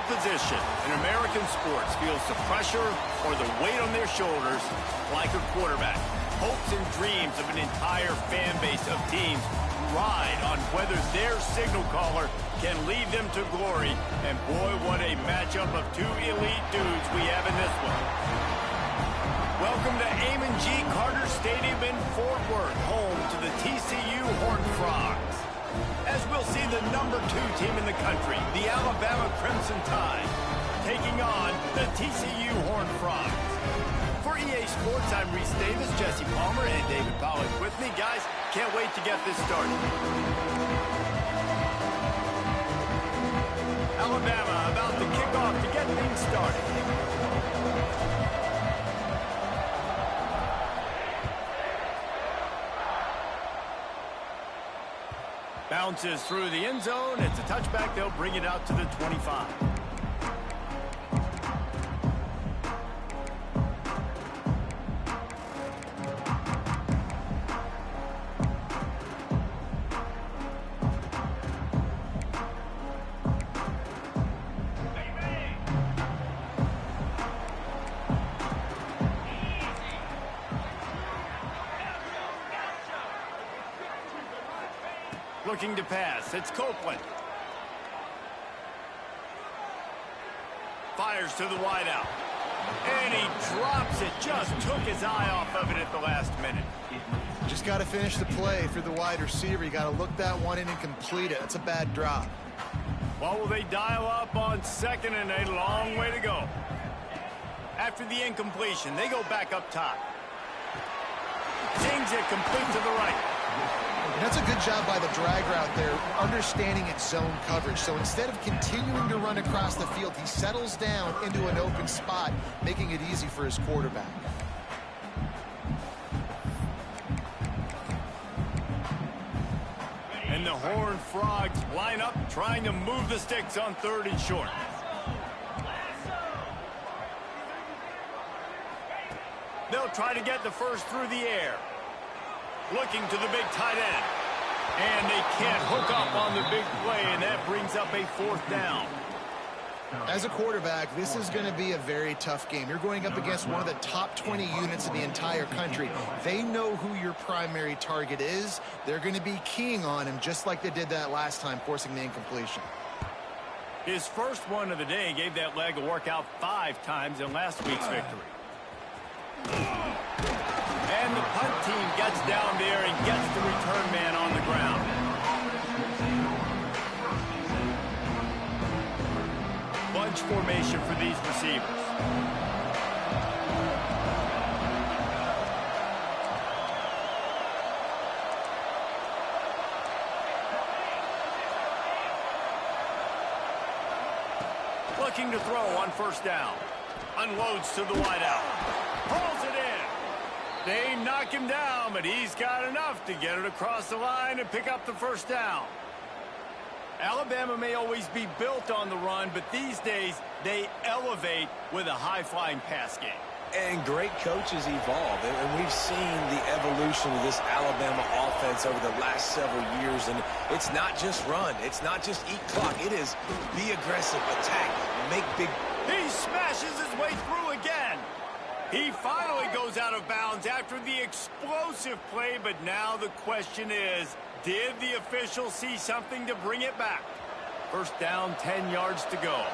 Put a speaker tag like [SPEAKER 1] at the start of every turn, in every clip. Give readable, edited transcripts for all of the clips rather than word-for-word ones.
[SPEAKER 1] position in American sports feels the pressure or the weight on their shoulders like a quarterback. Hopes and dreams of an entire fan base of teams ride on whether their signal caller can lead them to glory. And boy, what a matchup of two elite dudes we have in this one. Welcome to Amon G. Carter Stadium in Fort Worth, home to the TCU Horned Frogs. As we'll see the #2 team in the country, the Alabama Crimson Tide, taking on the TCU Horned Frogs. For EA Sports, I'm Reese Davis, Jesse Palmer, and David Pollack with me. Guys, can't wait to get this started. Alabama about to kick off to get things started. Bounces through the end zone. It's a touchback. They'll bring it out to the 25. Looking to pass. It's Copeland. Fires to the wideout. And he drops it. Just took his eye off of it at the last minute.
[SPEAKER 2] Just got to finish the play through the wide receiver. You got to look that one in and complete it. That's a bad drop.
[SPEAKER 1] Well, will they dial up on second and a long way to go? After the incompletion, they go back up top. Dings it complete to the right.
[SPEAKER 2] And that's a good job by the drag route there, understanding its zone coverage. So instead of continuing to run across the field, he settles down into an open spot, making it easy for his quarterback.
[SPEAKER 1] And the Horned Frogs line up, trying to move the sticks on 3rd and short. They'll try to get the first through the air. Looking to the big tight end. And they can't hook up on the big play, and that brings up a 4th down.
[SPEAKER 2] As a quarterback, this is going to be a very tough game. You're going up against one of the top 20 units in the entire country. They know who your primary target is. They're going to be keying on him just like they did that last time, forcing the incompletion.
[SPEAKER 1] His first one of the day gave that leg a workout 5 times in last week's victory. And the punt team gets down there and gets the return man on the ground. Bunch formation for these receivers. Looking to throw on 1st down. Unloads to the wideout. Pulls it in. They knock him down, but he's got enough to get it across the line and pick up the 1st down. Alabama may always be built on the run, but these days they elevate with a high-flying pass game.
[SPEAKER 3] And great coaches evolve, and we've seen the evolution of this Alabama offense over the last several years, and it's not just run, it's not just eat clock, it is be aggressive, attack, make big.
[SPEAKER 1] He smashes his way through again. He finally goes out of bounds after the explosive play, but now the question is, did the official see something to bring it back? 1st down, 10 yards to go.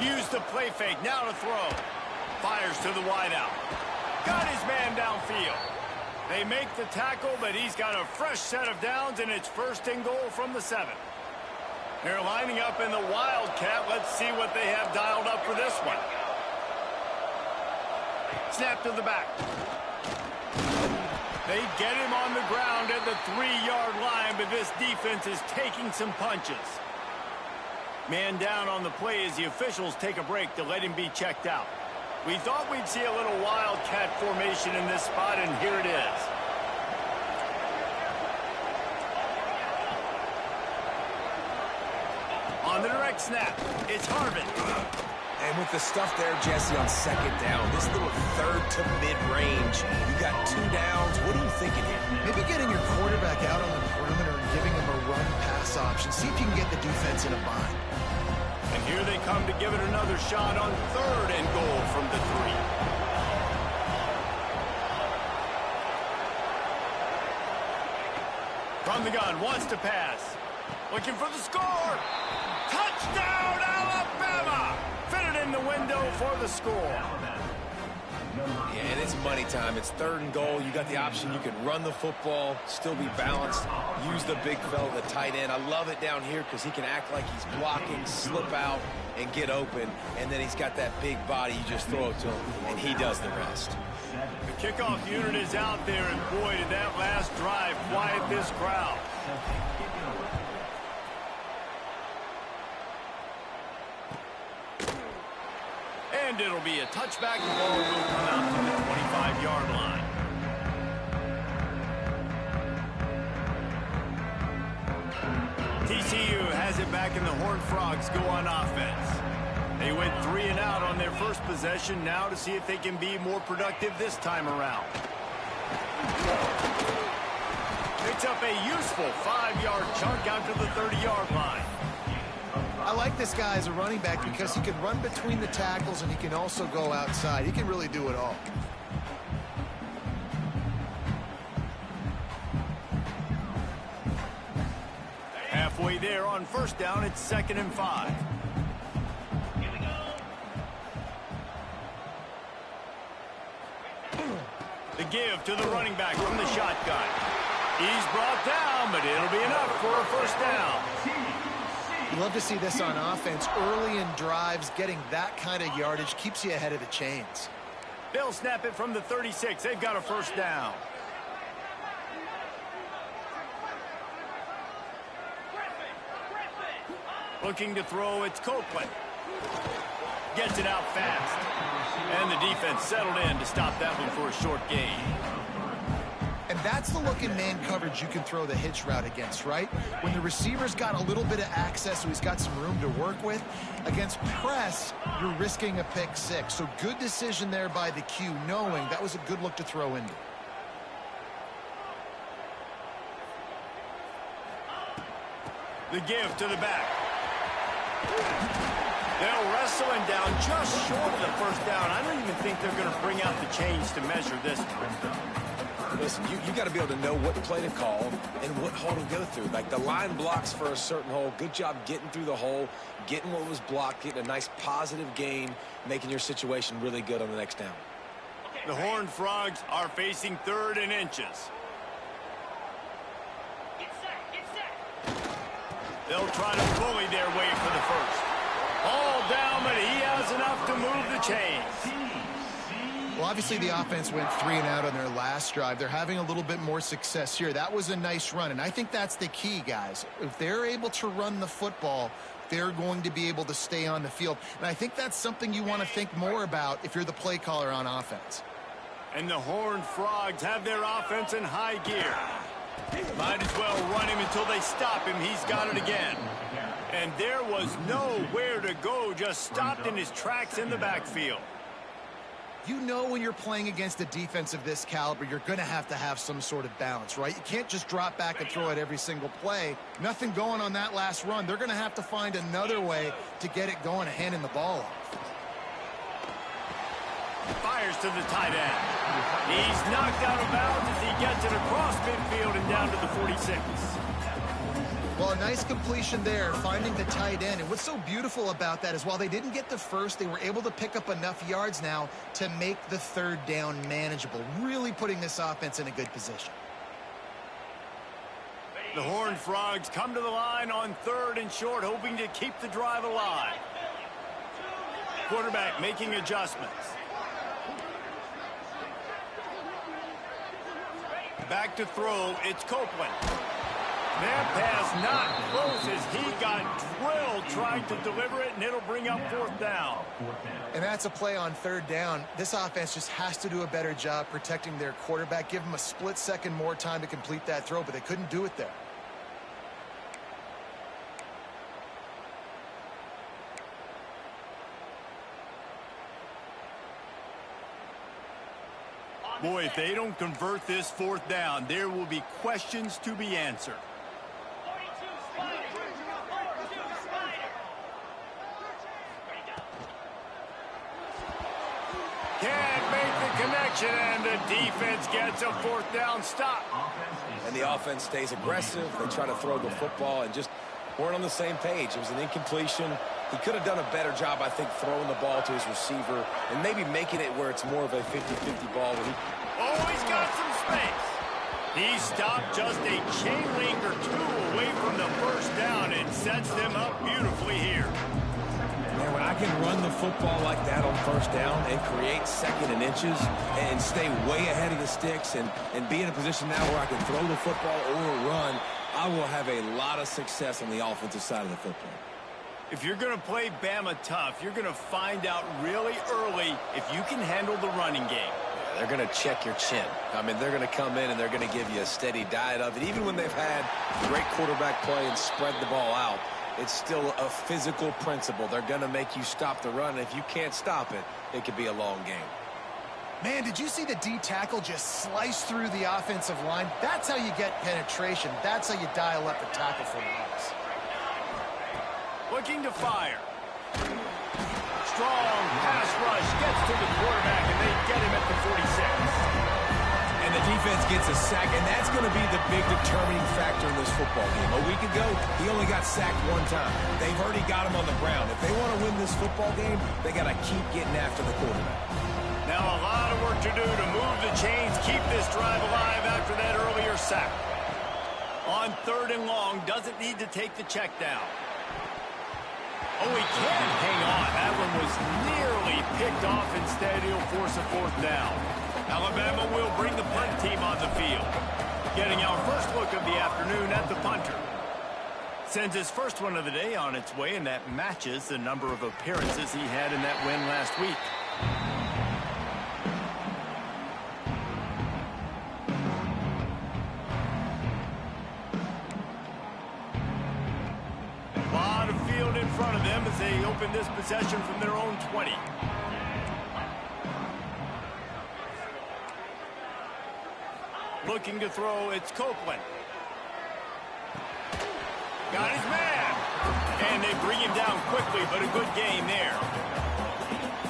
[SPEAKER 1] Use the play fake, now to throw. Fires to the wideout. Got his man downfield. They make the tackle, but he's got a fresh set of downs, and it's 1st and goal from the 7. They're lining up in the Wildcat. Let's see what they have dialed up for this one. Snap to the back. They get him on the ground at the 3-yard line, but this defense is taking some punches. Man down on the play as the officials take a break to let him be checked out. We thought we'd see a little Wildcat formation in this spot, and here it is. On the direct snap, it's Harvin.
[SPEAKER 3] And with the stuff there, Jesse, on second down, this little third to mid-range, you got 2 downs. What are you thinking here?
[SPEAKER 2] Maybe getting your quarterback out on the perimeter and giving him a run-pass option. See if you can get the defense in a bind.
[SPEAKER 1] And here they come to give it another shot on 3rd and goal from the 3. From the gun, wants to pass. Looking for the score. Touchdown, Alabama! Fitted in the window for the score.
[SPEAKER 3] Yeah, and it's money time. It's 3rd and goal. You got the option. You can run the football, still be balanced, use the big fella, the tight end. I love it down here because he can act like he's blocking, slip out, and get open. And then he's got that big body. You just throw it to him, and he does the rest.
[SPEAKER 1] The kickoff unit is out there, and boy, did that last drive quiet this crowd. And it'll be a touchback. The ball will come out to the 25-yard line. TCU has it back, and the Horned Frogs go on offense. They went 3 and out on their first possession, now to see if they can be more productive this time around. Picks up a useful 5-yard chunk out to the 30-yard line.
[SPEAKER 2] I like this guy as a running back because he can run between the tackles and he can also go outside. He can really do it all.
[SPEAKER 1] Halfway there on 1st down, it's 2nd and 5. The give to the running back from the shotgun. He's brought down, but it'll be enough for a 1st down.
[SPEAKER 2] You love to see this on offense. Early in drives, getting that kind of yardage keeps you ahead of the chains.
[SPEAKER 1] They'll snap it from the 36. They've got a 1st down. Looking to throw, it's Copeland. Gets it out fast. And the defense settled in to stop that one for a short gain.
[SPEAKER 2] And that's the look in man coverage you can throw the hitch route against, right? When the receiver's got a little bit of access, so he's got some room to work with. Against press, you're risking a pick 6. So good decision there by the Q, knowing that was a good look to throw into.
[SPEAKER 1] The give to the back. They'll wrestle him down just short of the 1st down. I don't even think they're going to bring out the chains to measure this.
[SPEAKER 3] Listen, you got to be able to know what play to call and what hole to go through. Like the line blocks for a certain hole. Good job getting through the hole, getting what was blocked, getting a nice positive gain, making your situation really good on the next down.
[SPEAKER 1] The Horned Frogs are facing 3rd and inches. They'll try to bully their way for the 1st. All down, but he has enough to move the chains.
[SPEAKER 2] Well, obviously the offense went 3 and out on their last drive. They're having a little bit more success here. That was a nice run, and I think that's the key, guys. If they're able to run the football, they're going to be able to stay on the field. And I think that's something you want to think more about if you're the play caller on offense.
[SPEAKER 1] And the Horned Frogs have their offense in high gear. Might as well run him until they stop him. He's got it again. And there was nowhere to go, just stopped in his tracks in the backfield.
[SPEAKER 2] You know when you're playing against a defense of this caliber, you're going to have some sort of balance, right? You can't just drop back and throw it every single play. Nothing going on that last run. They're going to have to find another way to get it going, handing the ball off.
[SPEAKER 1] Fires to the tight end. He's knocked out of bounds as he gets it across midfield and down to the 46.
[SPEAKER 2] Well, a nice completion there, finding the tight end. And what's so beautiful about that is while they didn't get the 1st, they were able to pick up enough yards now to make the 3rd down manageable, really putting this offense in a good position.
[SPEAKER 1] The Horned Frogs come to the line on 3rd and short, hoping to keep the drive alive. Quarterback making adjustments. Back to throw, it's Copeland. That pass not close as he got drilled trying to deliver it, and it'll bring up 4th down.
[SPEAKER 2] And that's a play on 3rd down. This offense just has to do a better job protecting their quarterback. Give him a split second more time to complete that throw, but they couldn't do it there.
[SPEAKER 1] Boy, if they don't convert this fourth down, there will be questions to be answered. Can't make the connection, and the defense gets a fourth down stop.
[SPEAKER 3] And the offense stays aggressive. They try to throw the football and just weren't on the same page. It was an incompletion. He could have done a better job, I think, throwing the ball to his receiver and maybe making it where it's more of a 50-50 ball.
[SPEAKER 1] Oh, he's got some space. He stopped just a chain link or two away from the first down and sets them up beautifully here.
[SPEAKER 3] Man, when I can run the football like that on first down and create second and inches and stay way ahead of the sticks and be in a position now where I can throw the football or run, I will have a lot of success on the offensive side of the football.
[SPEAKER 1] If you're going to play Bama tough, you're going to find out really early if you can handle the running game.
[SPEAKER 3] Yeah, they're going to check your chin. I mean, they're going to come in and they're going to give you a steady diet of it. Even when they've had great quarterback play and spread the ball out, it's still a physical principle. They're going to make you stop the run. And if you can't stop it, it could be a long game.
[SPEAKER 2] Man, did you see the D tackle just slice through the offensive line? That's how you get penetration. That's how you dial up the tackle for loss.
[SPEAKER 1] Looking to fire. Strong pass rush gets to the quarterback, and they get him at the 46.
[SPEAKER 3] And the defense gets a sack, and that's going to be the big determining factor in this football game. A week ago, he only got sacked one time. They've already got him on the ground. If they want to win this football game, they got to keep getting after the quarterback.
[SPEAKER 1] Now a lot of work to do to move the chains, keep this drive alive after that earlier sack. On 3rd and long, doesn't need to take the check down. Oh, he can't hang on. That one was nearly picked off. Instead, he'll force a 4th down. Alabama will bring the punt team on the field. Getting our first look of the afternoon at the punter. Sends his first one of the day on its way, and that matches the number of appearances he had in that win last week. In front of them as they open this possession from their own 20. Looking to throw, it's Copeland. Got his man. And they bring him down quickly, but a good game there.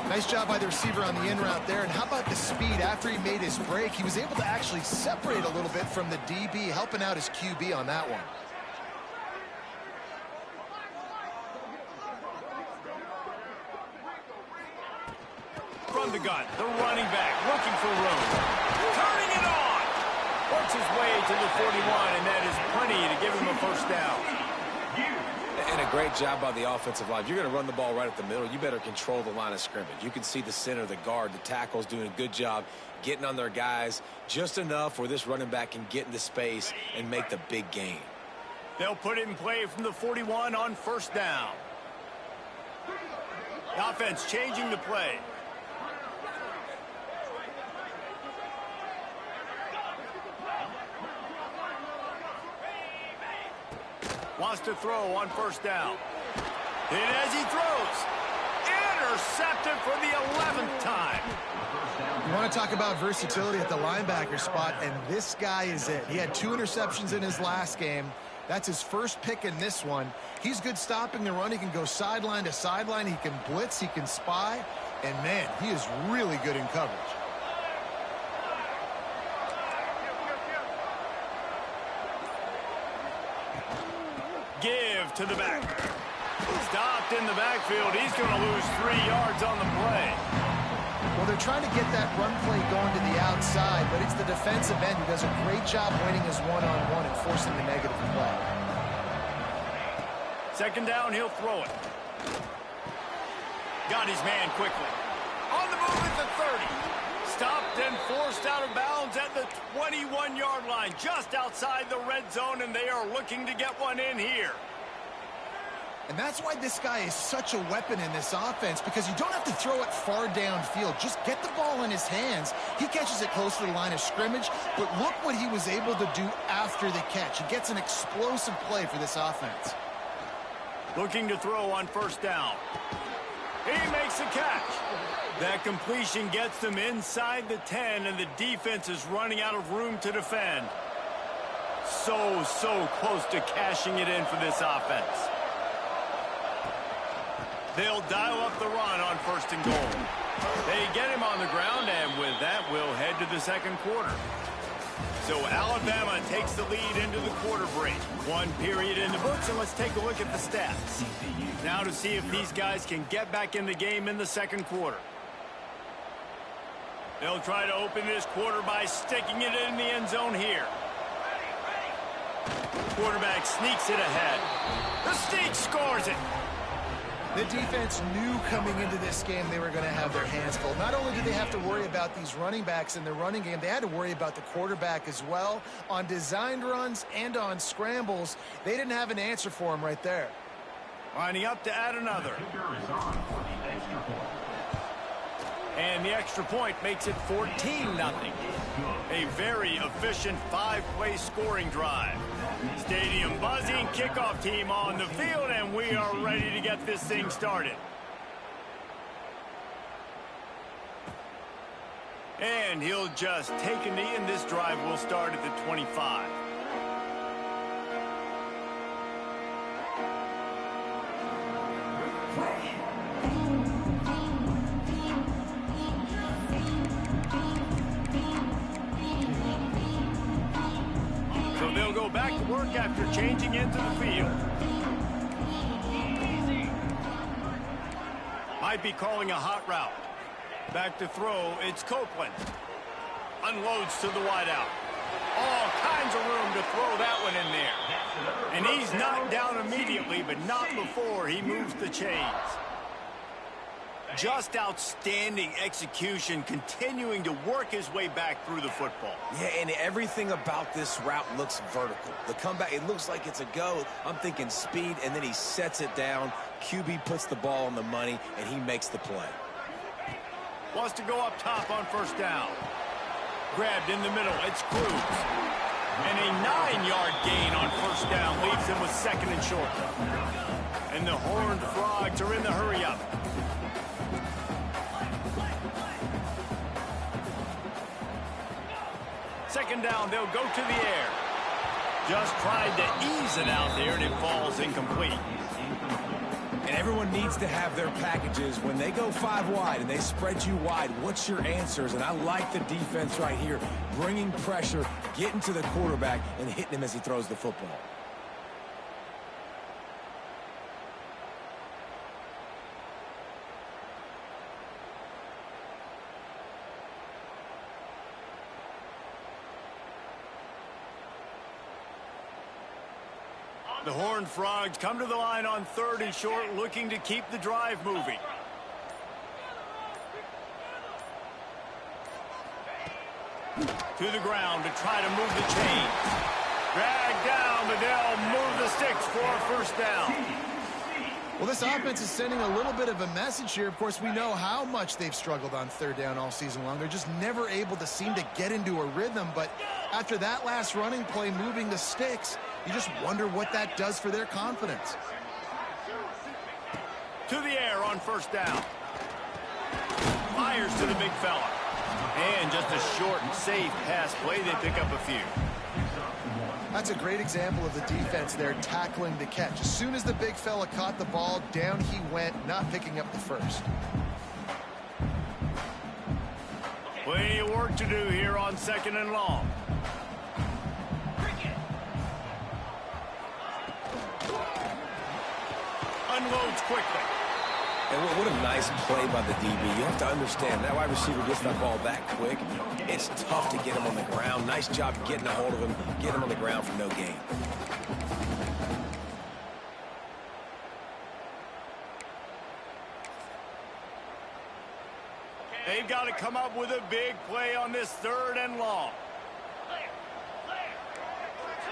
[SPEAKER 2] Nice job by the receiver on the in route there. And how about the speed after he made his break? He was able to actually separate a little bit from the DB, helping out his QB on that one.
[SPEAKER 1] From the gun, the running back looking for room. Turning it on. Works his way to the 41, and that is plenty to give him a first down.
[SPEAKER 3] And a great job by the offensive line. If you're going to run the ball right at the middle, you better control the line of scrimmage. You can see the center, the guard, the tackles doing a good job getting on their guys just enough where this running back can get into space and make the big gain.
[SPEAKER 1] They'll put it in play from the 41 on 1st down. The offense changing the play. Wants to throw on 1st down. And as he throws, intercepted for the 11th time.
[SPEAKER 2] You want to talk about versatility at the linebacker spot, and this guy is it. He had 2 interceptions in his last game. That's his first pick in this one. He's good stopping the run. He can go sideline to sideline. He can blitz. He can spy. And, man, he is really good in coverage.
[SPEAKER 1] Give to the back. Stopped in the backfield. He's going to lose 3 yards on the play.
[SPEAKER 2] Well, they're trying to get that run play going to the outside, but it's the defensive end who does a great job winning his one-on-one and forcing the negative play.
[SPEAKER 1] 2nd down, he'll throw it. Got his man quickly. On the move at the 30. Stopped and forced out of bounds at the 21-yard line, just outside the red zone, and they are looking to get one in here.
[SPEAKER 2] And that's why this guy is such a weapon in this offense, because you don't have to throw it far downfield. Just get the ball in his hands. He catches it close to the line of scrimmage, but look what he was able to do after the catch. He gets an explosive play for this offense.
[SPEAKER 1] Looking to throw on 1st down. He makes the catch. That completion gets them inside the 10, and the defense is running out of room to defend. So close to cashing it in for this offense. They'll dial up the run on 1st and goal. They get him on the ground, and with that, we'll head to the second quarter. So Alabama takes the lead into the quarter break. 1 period in the books, and let's take a look at the stats. Now to see if these guys can get back in the game in the second quarter. They'll try to open this quarter by sticking it in the end zone here. Quarterback sneaks it ahead. The sneak scores it.
[SPEAKER 2] The defense knew coming into this game they were going to have their hands full. Not only did they have to worry about these running backs in the running game, they had to worry about the quarterback as well. On designed runs and on scrambles, they didn't have an answer for him right there.
[SPEAKER 1] Lining up to add another. And the extra point makes it 14-0. A very efficient 5-play scoring drive. Stadium buzzing, kickoff team on the field, and we are ready to get this thing started. And he'll just take a knee, and this drive will start at the 25. So they'll go back to work after changing into the field. Might be calling a hot route. Back to throw, it's Copeland. Unloads to the wideout. All kinds of room to throw that one in there. And he's knocked down immediately, but not before he moves the chains. Just outstanding execution, continuing to work his way back through the football.
[SPEAKER 3] Yeah, and everything about this route looks vertical. The comeback, it looks like it's a go. I'm thinking speed, and then he sets it down. QB puts the ball on the money, and he makes the play.
[SPEAKER 1] Wants to go up top on 1st down. Grabbed in the middle, it's Cruz. And a 9-yard gain on 1st down leaves him with 2nd and short. And the Horned Frogs are in the hurry-up. Second down, they'll go to the air. Just tried to ease it out there, and it falls incomplete.
[SPEAKER 3] And everyone needs to have their packages. When they go 5 wide and they spread you wide, what's your answers? And I like the defense right here, bringing pressure, getting to the quarterback, and hitting him as he throws the football.
[SPEAKER 1] The Horned Frogs come to the line on 3rd and short, looking to keep the drive moving. To the ground to try to move the chains. Dragged down, but they'll move the sticks for a 1st down.
[SPEAKER 2] Well, this offense is sending a little bit of a message here. Of course, we know how much they've struggled on 3rd down all season long. They're just never able to seem to get into a rhythm. But after that last running play, moving the sticks, you just wonder what that does for their confidence.
[SPEAKER 1] To the air on 1st down. Fires to the big fella. And just a short and safe pass play. They pick up a few.
[SPEAKER 2] That's a great example of the defense there tackling the catch. As soon as the big fella caught the ball, down he went, not picking up the first.
[SPEAKER 1] Plenty of work to do here on 2nd and long. Unloads quickly.
[SPEAKER 3] And what a nice play by the DB. You have to understand, that wide receiver gets that ball that quick. It's tough to get him on the ground. Nice job getting a hold of him, getting him on the ground for no gain.
[SPEAKER 1] They've got to come up with a big play on this 3rd and long.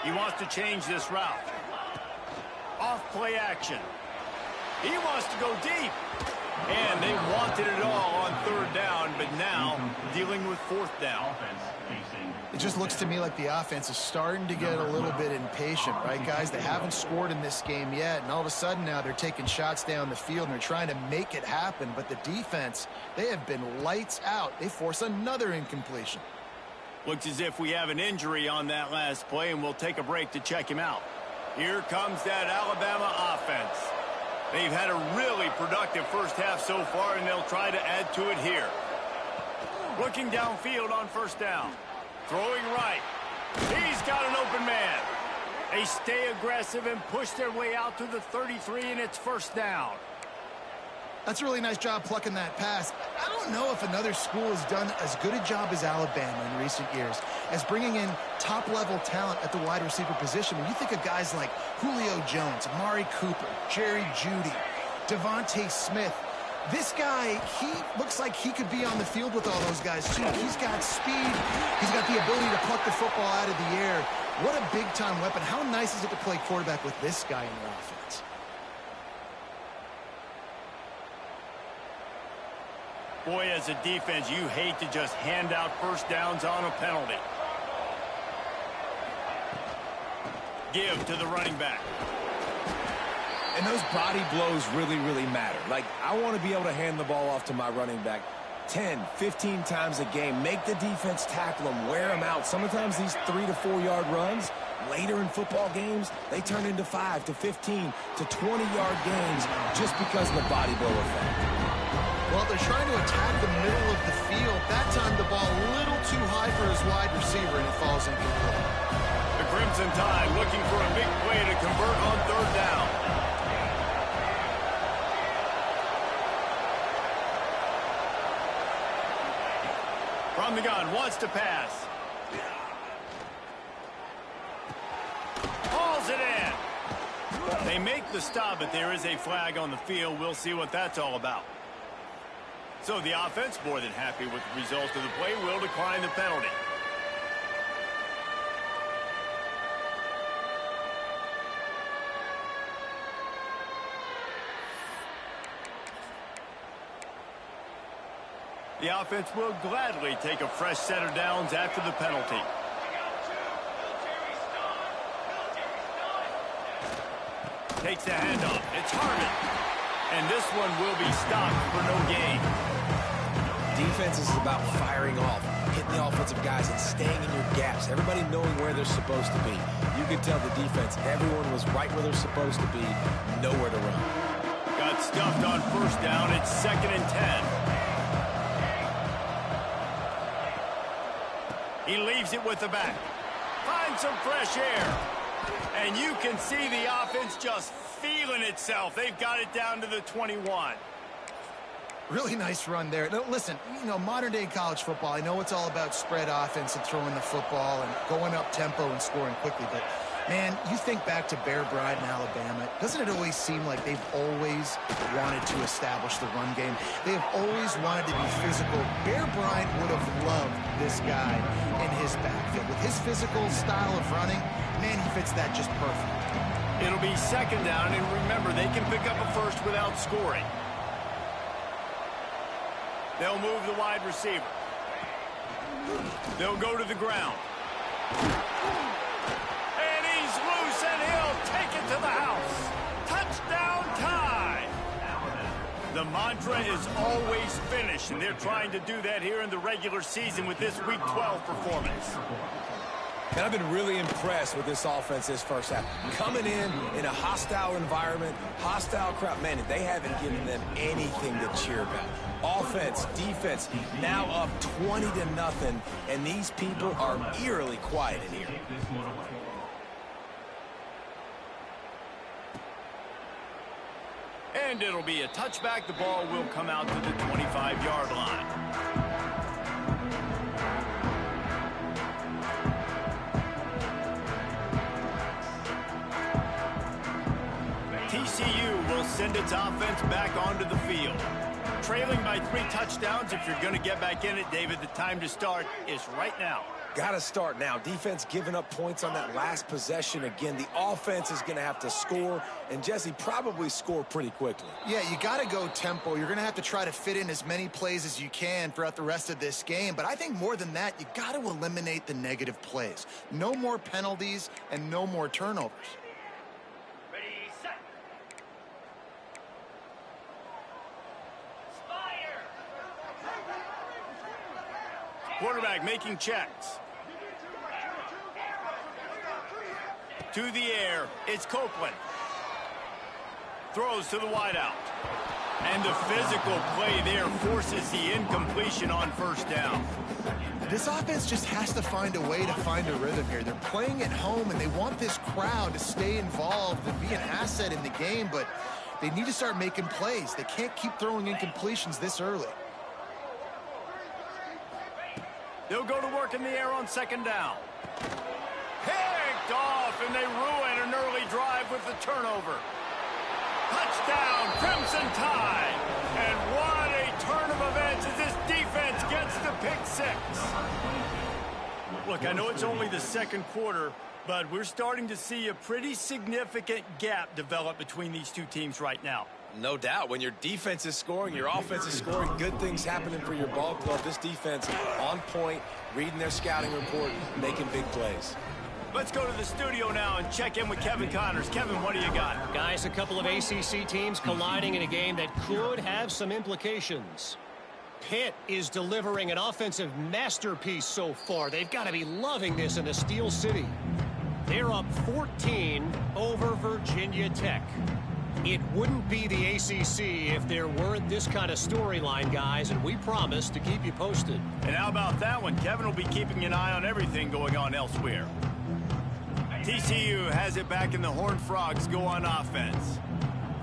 [SPEAKER 1] He wants to change this route. Off play action. He wants to go deep. And they wanted it all on third down, but now dealing with fourth down.
[SPEAKER 2] It just looks to me like the offense is starting to get a little bit impatient, right, guys? They haven't scored in this game yet, and all of a sudden now they're taking shots down the field and they're trying to make it happen. But the defense, they have been lights out. They force another incompletion.
[SPEAKER 1] Looks as if we have an injury on that last play, and we'll take a break to check him out. Here comes that Alabama offense. They've had a really productive first half so far, and they'll try to add to it here. Looking downfield on first down. Throwing right. He's got an open man. They stay aggressive and push their way out to the 33, and it's first down.
[SPEAKER 2] That's a really nice job plucking that pass. I don't know if another school has done as good a job as Alabama in recent years as bringing in top-level talent at the wide receiver position. When you think of guys like Julio Jones, Amari Cooper, Jerry Jeudy, Devontae Smith, this guy, he looks like he could be on the field with all those guys, too. He's got speed. He's got the ability to pluck the football out of the air. What a big-time weapon. How nice is it to play quarterback with this guy in your offense?
[SPEAKER 1] Boy, as a defense, you hate to just hand out first downs on a penalty. Give to the running back.
[SPEAKER 3] And those body blows really, really matter. Like, I want to be able to hand the ball off to my running back 10, 15 times a game. Make the defense tackle them, wear them out. Sometimes these 3 to 4 yard runs, later in football games, they turn into 5 to 15 to 20-yard gains just because of the body blow effect.
[SPEAKER 2] Well, they're trying to attack the middle of the field. That time the ball a little too high for his wide receiver, and it falls incomplete.
[SPEAKER 1] The Crimson Tide looking for a big play to convert on third down. From the gun, wants to pass. Hauls it in. They make the stop, but there is a flag on the field. We'll see what that's all about. So the offense, more than happy with the result of the play, will decline the penalty. The offense will gladly take a fresh set of downs after the penalty. Takes the handoff. It's Harmon. And this one will be stopped for no gain.
[SPEAKER 3] Defense is about firing off, hitting the offensive guys and staying in your gaps. Everybody knowing where they're supposed to be. You can tell the defense, everyone was right where they're supposed to be, nowhere to run.
[SPEAKER 1] Got stuffed on first down. It's 2nd and 10. He leaves it with the back. Finds some fresh air. And you can see the offense just feeling itself. They've got it down to the 21.
[SPEAKER 2] Really nice run there. Now, listen, you know, modern-day college football, I know it's all about spread offense and throwing the football and going up tempo and scoring quickly, but, man, you think back to Bear Bryant in Alabama, doesn't it always seem like they've always wanted to establish the run game? They have always wanted to be physical. Bear Bryant would have loved this guy in his backfield. With his physical style of running, man, he fits that just perfect.
[SPEAKER 1] It'll be 2nd down, and remember, they can pick up a first without scoring. They'll move the wide receiver. They'll go to the ground. And he's loose, and he'll take it to the house. Touchdown Tide! The mantra is always finish, and they're trying to do that here in the regular season with this Week 12 performance.
[SPEAKER 3] And I've been really impressed with this offense this first half. Coming in a hostile environment, hostile crowd, man, they haven't given them anything to cheer about. Offense, defense, now up 20-0, and these people are eerily quiet in here.
[SPEAKER 1] And it'll be a touchback. The ball will come out to the 25-yard line. TCU will send its offense back onto the field. Trailing by 3 touchdowns. If you're going to get back in it, David, the time to start is right now.
[SPEAKER 3] Got to start now. Defense giving up points on that last possession. Again, the offense is going to have to score, and Jesse, probably score pretty quickly.
[SPEAKER 2] Yeah, you got to go tempo. You're going to have to try to fit in as many plays as you can throughout the rest of this game. But I think more than that, you got to eliminate the negative plays. No more penalties and no more turnovers.
[SPEAKER 1] Ready, set. Quarterback making checks. To the air, it's Copeland. Throws to the wideout. And the physical play there forces the incompletion on first down.
[SPEAKER 2] This offense just has to find a way to find a rhythm here. They're playing at home, and they want this crowd to stay involved and be an asset in the game, but they need to start making plays. They can't keep throwing incompletions this early.
[SPEAKER 1] They'll go to work in the air on second down. Picked off, and they ruin an early drive with the turnover. Touchdown, Crimson Tide. And what a turn of events as this defense gets the pick six. Look, I know it's only the second quarter, but we're starting to see a pretty significant gap develop between these two teams right now.
[SPEAKER 3] No doubt. When your defense is scoring, your offense is scoring, good things happening for your ball club. This defense on point, reading their scouting report, making big plays.
[SPEAKER 1] Let's go to the studio now and check in with Kevin Connors. Kevin, what do you got?
[SPEAKER 4] Guys, a couple of ACC teams colliding in a game that could have some implications. Pitt is delivering an offensive masterpiece so far. They've got to be loving this in the Steel City. They're up 14 over Virginia Tech. It wouldn't be the ACC if there weren't this kind of storyline, guys, and we promise to keep you posted.
[SPEAKER 1] And how about that one? Kevin will be keeping an eye on everything going on elsewhere. TCU has it back, and the Horned Frogs go on offense.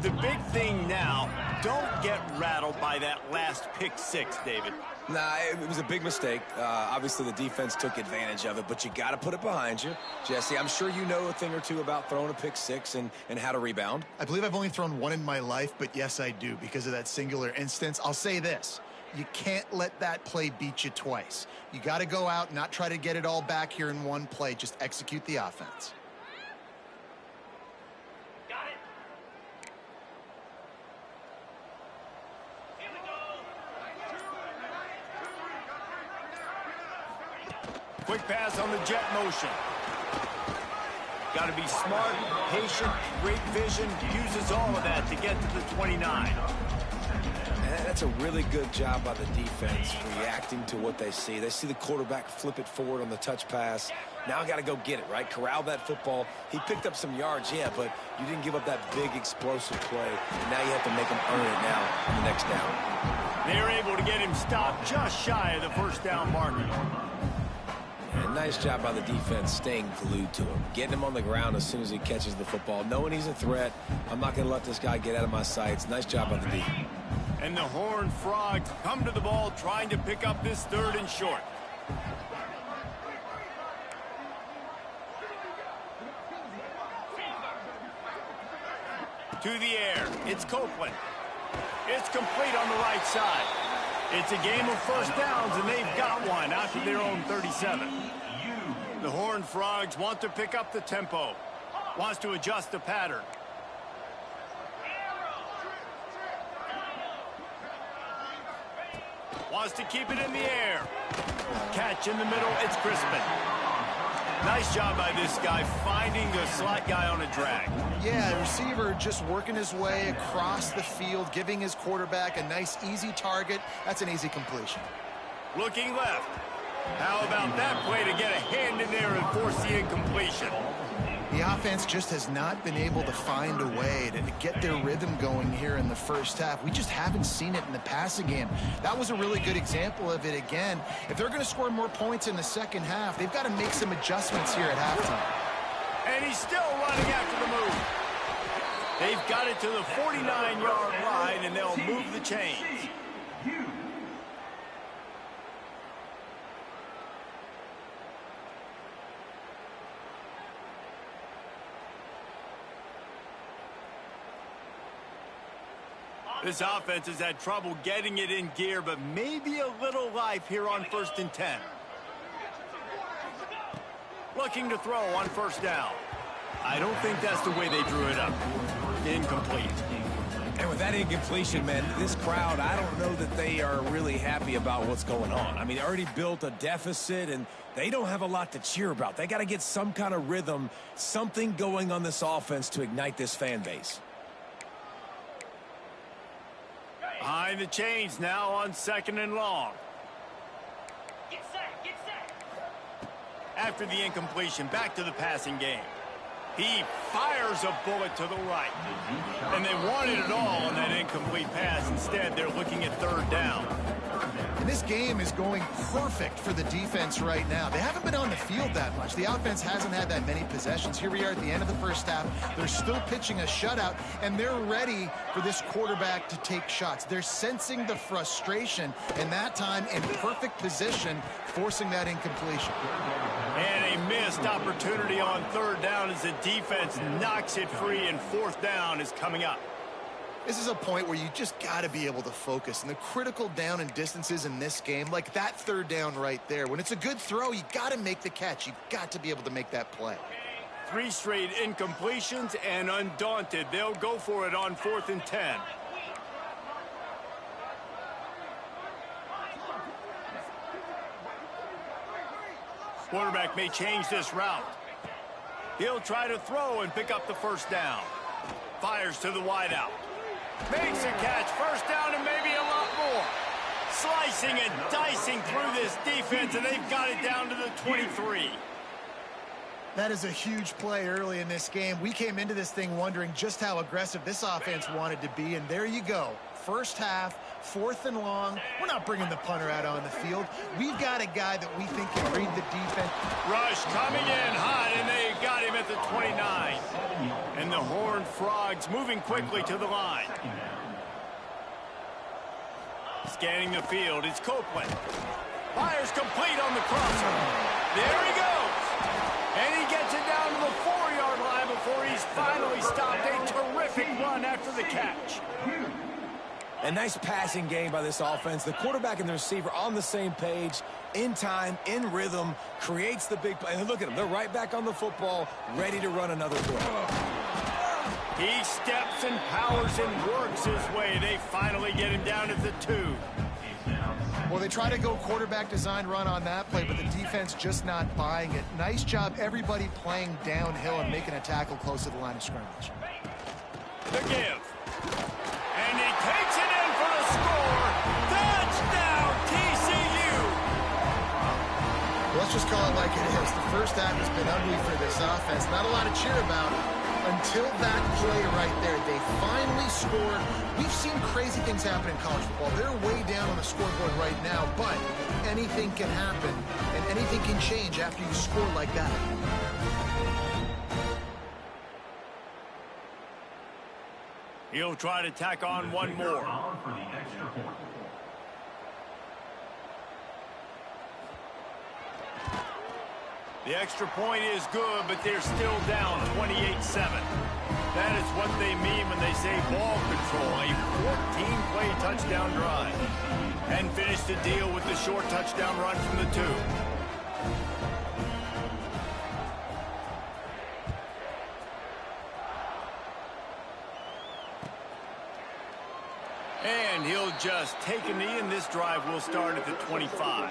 [SPEAKER 1] The big thing now, don't get rattled by that last pick six, David.
[SPEAKER 3] Nah, it was a big mistake. Obviously, the defense took advantage of it, but you got to put it behind you. Jesse, I'm sure you know a thing or two about throwing a pick six and how to rebound.
[SPEAKER 2] I believe I've only thrown one in my life, but yes, I do because of that singular instance. I'll say this. You can't let that play beat you twice. You got to go out, not try to get it all back here in one play. Just execute the offense.
[SPEAKER 1] Got it. Here we go. Quick pass on the jet motion. Got to be smart, patient, great vision, uses all of that to get to the 29.
[SPEAKER 3] And that's a really good job by the defense, reacting to what they see. They see the quarterback flip it forward on the touch pass. Now got to go get it, right? Corral that football. He picked up some yards, yeah, but you didn't give up that big explosive play. Now you have to make him earn it now on the next down.
[SPEAKER 1] They're able to get him stopped just shy of the first down marker.
[SPEAKER 3] And nice job by the defense staying glued to him, getting him on the ground as soon as he catches the football, knowing he's a threat. I'm not going to let this guy get out of my sights. Nice job by the D.
[SPEAKER 1] And the Horned Frogs come to the ball trying to pick up this third and short. To the air, it's Copeland. It's complete on the right side. It's a game of first downs, and they've got one out to their own 37. The Horned Frogs want to pick up the tempo. Wants to adjust the pattern. Wants to keep it in the air. Catch in the middle, it's Crispin. Nice job by this guy finding the slot guy on a drag.
[SPEAKER 2] Yeah, receiver just working his way across the field, giving his quarterback a nice, easy target. That's an easy completion.
[SPEAKER 1] Looking left. How about that play to get a hand in there and force the incompletion?
[SPEAKER 2] The offense just has not been able to find a way to get their rhythm going here in the first half. We just haven't seen it in the passing game. That was a really good example of it again. If they're going to score more points in the second half, they've got to make some adjustments here at halftime.
[SPEAKER 1] And he's still running after the move. They've got it to the 49-yard line, and they'll move the chains. This offense has had trouble getting it in gear, but maybe a little life here on 1st and 10. looking to throw on first down. I don't think that's the way they drew it up. Incomplete.
[SPEAKER 3] And with that incompletion, man, this crowd, I don't know that they are really happy about what's going on. I mean, they already built a deficit, and they don't have a lot to cheer about. They got to get some kind of rhythm, something going on this offense to ignite this fan base.
[SPEAKER 1] Behind the chains now on 2nd and long.
[SPEAKER 5] Get set, get set.
[SPEAKER 1] After the incompletion, back to the passing game. He fires a bullet to the right. And they wanted it all on that incomplete pass. Instead, they're looking at 3rd down.
[SPEAKER 2] And this game is going perfect for the defense right now. They haven't been on the field that much. The offense hasn't had that many possessions. Here we are at the end of the first half. They're still pitching a shutout, and they're ready for this quarterback to take shots. They're sensing the frustration, and that time in perfect position, forcing that incompletion.
[SPEAKER 1] And a missed opportunity on 3rd down as the defense knocks it free, and 4th down is coming up.
[SPEAKER 2] This is a point where you just got to be able to focus. And the critical down and distances in this game, like that 3rd down right there, when it's a good throw, you got to make the catch. You've got to be able to make that play.
[SPEAKER 1] 3 straight incompletions, and undaunted, they'll go for it on 4th and 10. Quarterback may change this route. He'll try to throw and pick up the 1st down. Fires to the wideout. Makes a catch. 1st down and maybe a lot more. Slicing and dicing through this defense, and they've got it down to the 23.
[SPEAKER 2] That is a huge play early in this game. We came into this thing wondering just how aggressive this offense wanted to be, and there you go. First half, 4th and long. We're not bringing the punter out on the field. We've got a guy that we think can read the defense.
[SPEAKER 1] Rush coming in hot, and they got him at the 29. And the Horned Frogs moving quickly to the line. Scanning the field, it's Copeland. Fires complete on the crosser. There he goes. And he gets it down to the 4-yard line before he's finally stopped. A terrific run after the catch.
[SPEAKER 3] A nice passing game by this offense. The quarterback and the receiver on the same page, in time, in rhythm, creates the big play. And look at them. They're right back on the football, ready to run another play.
[SPEAKER 1] He steps and powers and works his way. They finally get him down at the 2.
[SPEAKER 2] Well, they try to go quarterback design run on that play, but the defense just not buying it. Nice job, everybody playing downhill and making a tackle close to the line of scrimmage.
[SPEAKER 1] The give. And he takes it in for the score. Touchdown, TCU.
[SPEAKER 2] Let's just call it like it is. The first half has been ugly for this offense. Not a lot to cheer about until that play right there. They finally scored. We've seen crazy things happen in college football. They're way down on the scoreboard right now, but anything can happen, and anything can change after you score like that.
[SPEAKER 1] He'll try to tack on one more. The extra point is good, but they're still down 28-7. That is what they mean when they say ball control, a 14-play touchdown drive. And finish the deal with the short touchdown run from the 2. And he'll just take a knee, and this drive will start at the 25.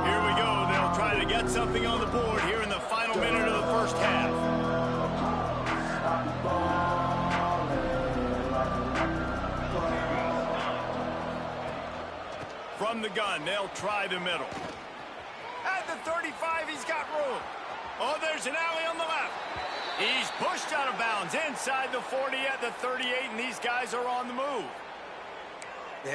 [SPEAKER 1] Here we go. They'll try to get something on the board here in the final minute of the first half. From the gun, they'll try the middle. At the 35, he's got room. Oh, there's an alley on the left. He's pushed out of bounds inside the 40 at the 38, and these guys are on the move.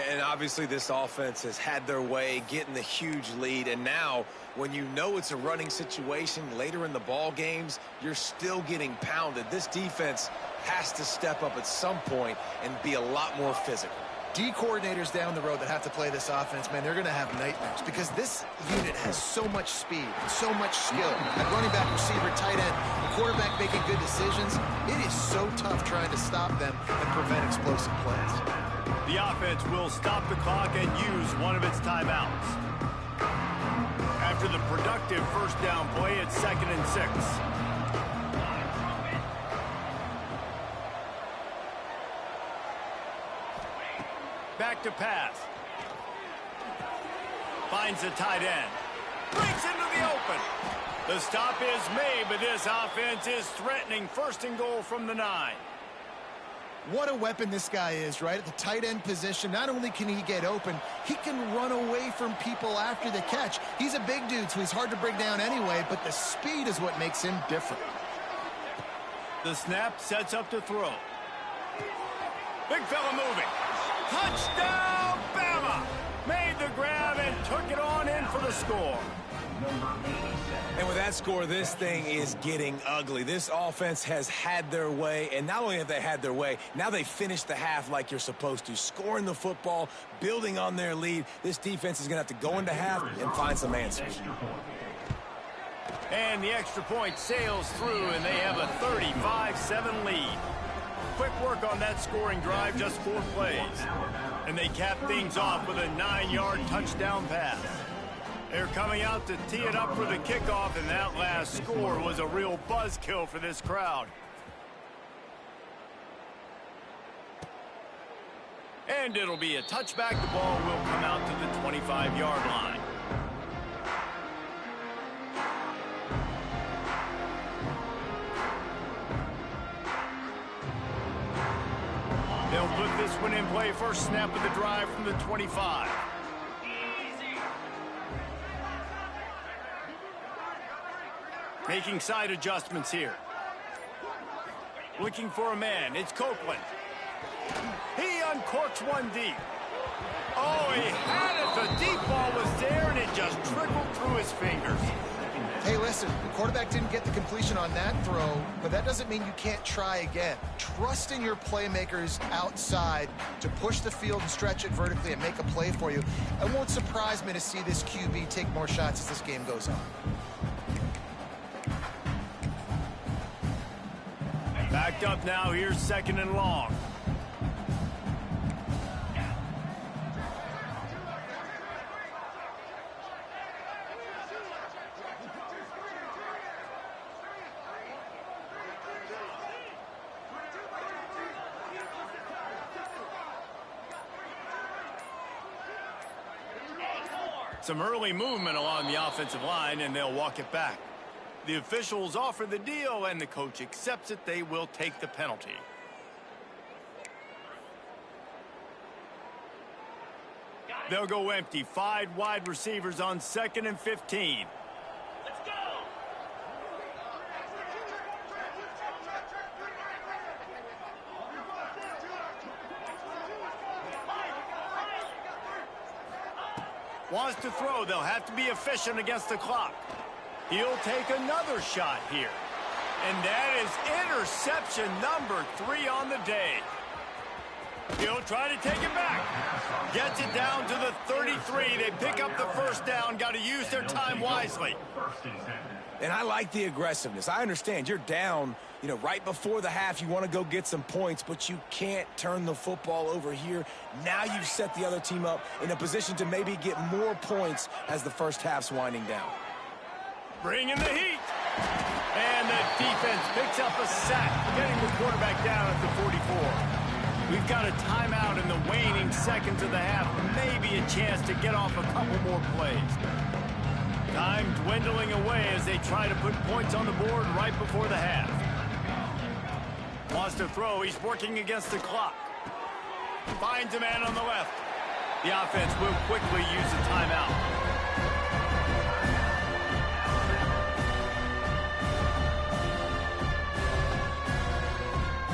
[SPEAKER 3] And obviously this offense has had their way, getting the huge lead. And now, when you know it's a running situation later in the ball games, you're still getting pounded. This defense has to step up at some point and be a lot more physical.
[SPEAKER 2] D coordinators down the road that have to play this offense, man, they're going to have nightmares because this unit has so much speed, so much skill. At running back, receiver, tight end, the quarterback making good decisions. It is so tough trying to stop them and prevent explosive plays.
[SPEAKER 1] The offense will stop the clock and use one of its timeouts. After the productive first down play, it's 2nd and 6. Back to pass. Finds the tight end. Breaks into the open. The stop is made, but this offense is threatening 1st and goal from the 9.
[SPEAKER 2] What a weapon this guy is, right? At the tight end position, not only can he get open, he can run away from people after the catch. He's a big dude, so he's hard to bring down anyway, but the speed is what makes him different.
[SPEAKER 1] The snap sets up to throw. Big fella moving. Touchdown, Bama! Made the grab and took it on in for the score.
[SPEAKER 3] And with that score, this thing is getting ugly. This offense has had their way, and not only have they had their way, now they finished the half like you're supposed to, scoring the football, building on their lead. This defense is going to have to go into half and find some answers.
[SPEAKER 1] And the extra point sails through, and they have a 35-7 lead. Quick work on that scoring drive, just 4 plays. And they cap things off with a 9-yard touchdown pass. They're coming out to tee it up for the kickoff, and that last score was a real buzzkill for this crowd. And it'll be a touchback. The ball will come out to the 25-yard line. They'll put this one in play. First snap of the drive from the 25. Making side adjustments here. Looking for a man. It's Copeland. He uncorks one deep. Oh, he had it. The deep ball was there, and it just trickled through his fingers.
[SPEAKER 2] Hey, listen, the quarterback didn't get the completion on that throw, but that doesn't mean you can't try again. Trust in your playmakers outside to push the field and stretch it vertically and make a play for you. It won't surprise me to see this QB take more shots as this game goes on.
[SPEAKER 1] Backed up now. Here's 2nd and long. Some early movement along the offensive line, and they'll walk it back. The officials offer the deal, and the coach accepts it. They will take the penalty. They'll go empty. 5 wide receivers on 2nd and 15.
[SPEAKER 5] Let's go!
[SPEAKER 1] Wants to throw. They'll have to be efficient against the clock. He'll take another shot here. And that is interception number 3 on the day. He'll try to take it back. Gets it down to the 33. They pick up the first down. Got to use their time wisely.
[SPEAKER 3] And I like the aggressiveness. I understand you're down, right before the half. You want to go get some points, but you can't turn the football over here. Now you've set the other team up in a position to maybe get more points as the first half's winding down.
[SPEAKER 1] Bring in the heat. And the defense picks up a sack, getting the quarterback down at the 44. We've got a timeout in the waning seconds of the half. Maybe a chance to get off a couple more plays. Time dwindling away as they try to put points on the board right before the half. Wants to throw. He's working against the clock. Finds a man on the left. The offense will quickly use a timeout.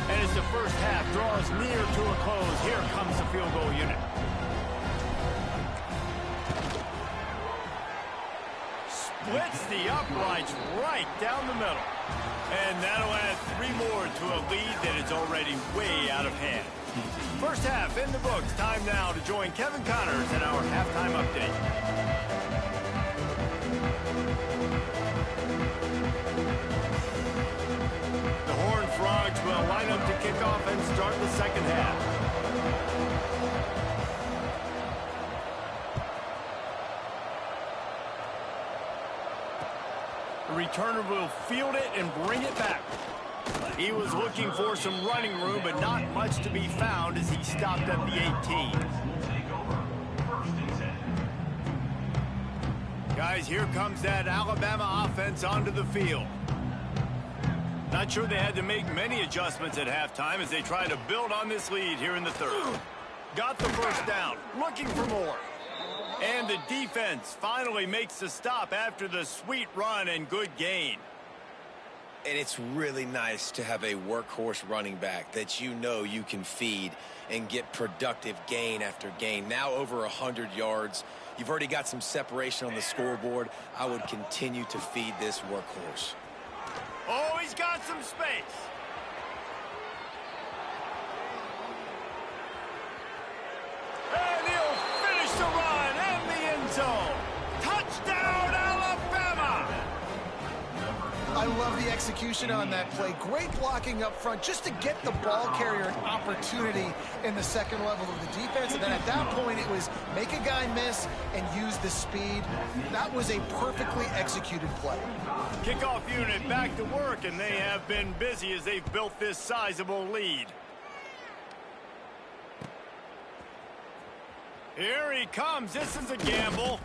[SPEAKER 1] And as the first half draws near to a close, here comes the field goal unit. Splits the uprights right down the middle. And that'll add 3 more to a lead that is already way out of hand. First half in the books. Time now to join Kevin Connors in our halftime update. offense start the second half. The returner will field it and bring it back. He was looking for some running room, but not much to be found as he stopped at the 18. Guys, here comes that Alabama offense onto the field. Not sure they had to make many adjustments at halftime as they try to build on this lead here in the third. Got the first down, looking for more. And the defense finally makes the stop after the sweet run and good gain.
[SPEAKER 3] And it's really nice to have a workhorse running back that you know you can feed and get productive gain after gain. Now over 100 yards. You've already got some separation on the scoreboard. I would continue to feed this workhorse.
[SPEAKER 1] Oh, he's got some space. And he'll finish the run in the end zone. Touchdown, Alabama!
[SPEAKER 2] I love the execution on that play. Great blocking up front just to get the ball carrier an opportunity in the second level of the defense. And then at that point, it was make a guy miss and use the speed. That was a perfectly executed play.
[SPEAKER 1] Kickoff unit back to work, and they have been busy as they've built this sizable lead. Here he comes. This is a gamble.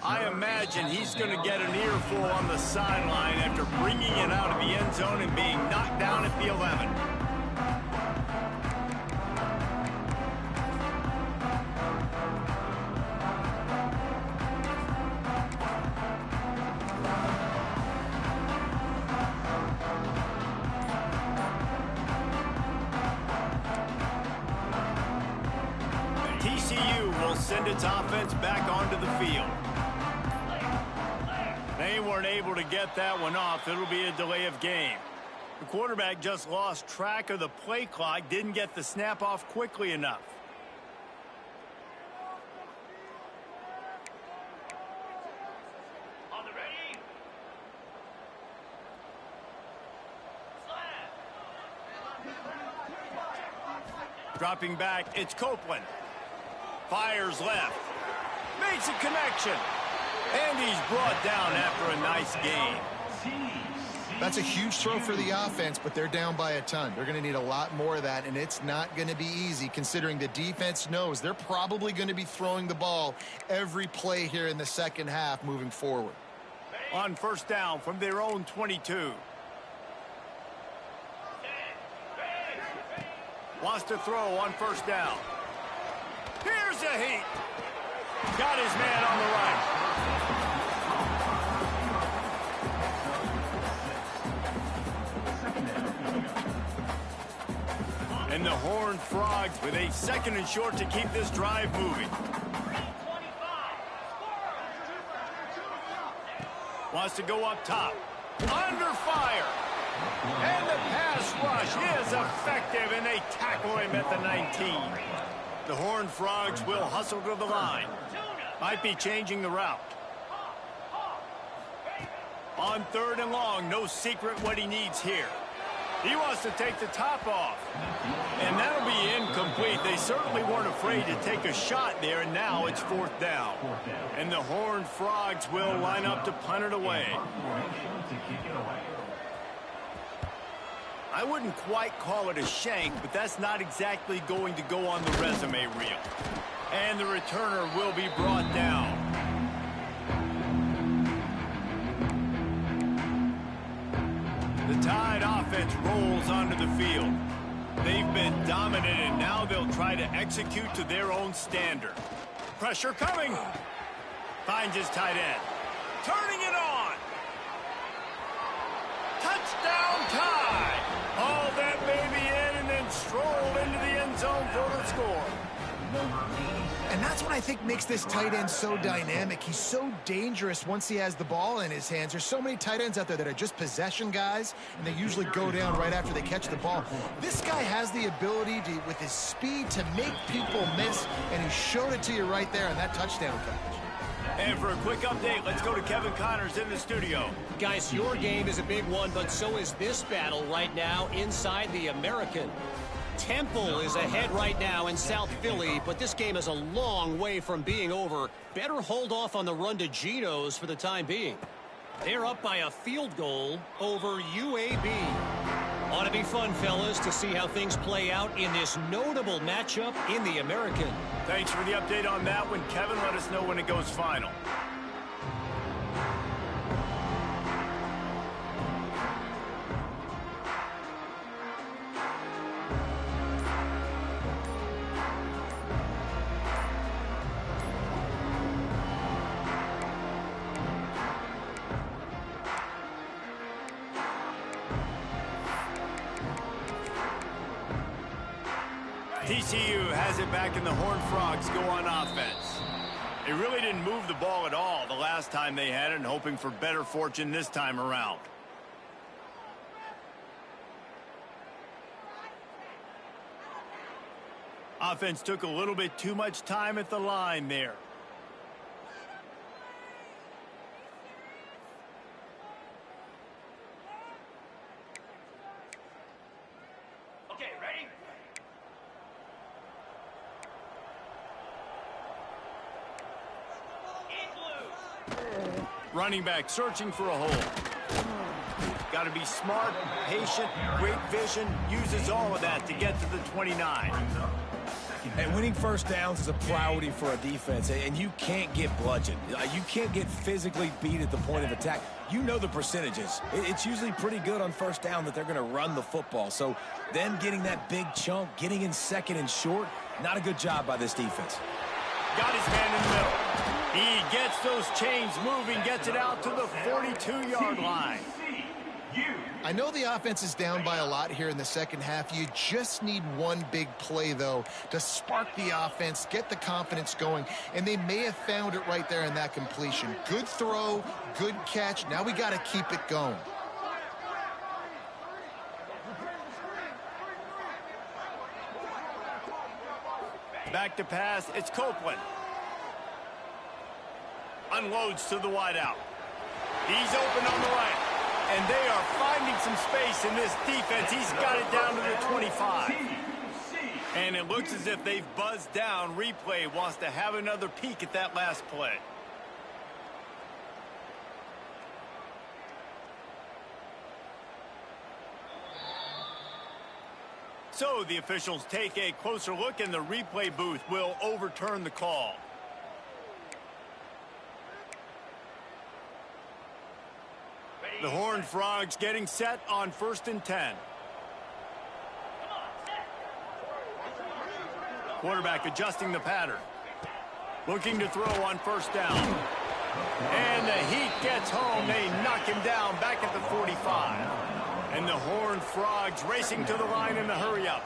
[SPEAKER 1] I imagine he's going to get an earful on the sideline after bringing it out of the end zone and being knocked down at the 11. TCU will send its offense back onto the field. They weren't able to get that one off. It'll be a delay of game. The quarterback just lost track of the play clock, didn't get the snap off quickly enough.
[SPEAKER 5] On the ready.
[SPEAKER 1] Dropping back, it's Copeland. Fires left. Makes a connection. And he's brought down after a nice gain.
[SPEAKER 2] That's a huge throw for the offense, but they're down by a ton. They're going to need a lot more of that, and it's not going to be easy considering the defense knows they're probably going to be throwing the ball every play here in the second half moving forward.
[SPEAKER 1] On first down from their own 22. Wants to throw on first down. Here's a heat. Got his man on the right. And the Horned Frogs with a second and short to keep this drive moving. Wants to go up top. Under fire. And the pass rush is effective, and they tackle him at the 19. The Horned Frogs will hustle to the line. Might be changing the route. On third and long, no secret what he needs here. He wants to take the top off. And that'll be incomplete. They certainly weren't afraid to take a shot there, and now it's fourth down. And the Horned Frogs will line up to punt it away. I wouldn't quite call it a shank, but that's not exactly going to go on the resume reel. And the returner will be brought down. The Tide offense rolls onto the field. They've been dominant, and now they'll try to execute to their own standard. Pressure coming. Finds his tight end. Turning it on. Touchdown Tide. Haul that baby in and then stroll into the end zone for the score.
[SPEAKER 2] And that's what I think makes this tight end so dynamic. He's so dangerous once he has the ball in his hands. There's so many tight ends out there that are just possession guys, and they usually go down right after they catch the ball. This guy has the ability to, with his speed, to make people miss, and he showed it to you right there on that touchdown catch.
[SPEAKER 1] And for a quick update, let's go to Kevin Connors in the studio.
[SPEAKER 4] Guys, your game is a big one, but so is this battle right now inside the American. Temple is ahead right now in South Philly, but this game is a long way from being over. Better hold off on the run to Geno's for the time being. They're up by a field goal over UAB. Ought to be fun, fellas, to see how things play out in this notable matchup in the American.
[SPEAKER 1] Thanks for the update on that one, Kevin. Let us know when it goes final. TCU has it back, and the Horned Frogs go on offense. They really didn't move the ball at all the last time they had it, and hoping for better fortune this time around. Offense took a little bit too much time at the line there.
[SPEAKER 5] Okay, ready? In blue.
[SPEAKER 1] Running back searching for a hole. Got to be smart, patient, great vision, uses all of that to get to the 29.
[SPEAKER 3] And winning first downs is a priority for a defense, and you can't get bludgeoned. You can't get physically beat at the point of attack. You know the percentages. It's usually pretty good on first down that they're going to run the football. So then getting that big chunk, getting in second and short, not a good job by this defense.
[SPEAKER 1] Got his hand in the middle. He gets those chains moving, gets it out to the 42-yard line.
[SPEAKER 2] I know the offense is down by a lot here in the second half. You just need one big play, though, to spark the offense, get the confidence going, and they may have found it right there in that completion. Good throw, good catch. Now we got to keep it going.
[SPEAKER 1] Back to pass, it's Copeland. Unloads to the wideout. He's open on the right. And they are finding some space in this defense. He's got it down to the 25. And it looks as if they've buzzed down. Replay wants to have another peek at that last play. So the officials take a closer look, and the replay booth will overturn the call. The Horned Frogs getting set on 1st and 10. Quarterback adjusting the pattern. Looking to throw on 1st down. And the heat gets home. They knock him down back at the 45. And the Horned Frogs racing to the line in the hurry-up.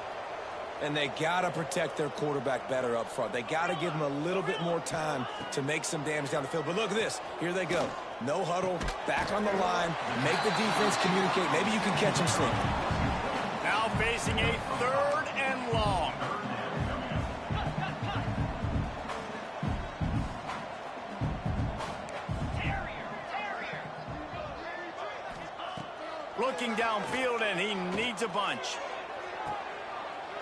[SPEAKER 3] And they got to protect their quarterback better up front. They got to give him a little bit more time to make some damage down the field. But look at this. Here they go. No huddle, back on the line, make the defense communicate. Maybe you can catch him slipping.
[SPEAKER 1] Now facing a 3rd and long. Looking downfield, and he needs a bunch.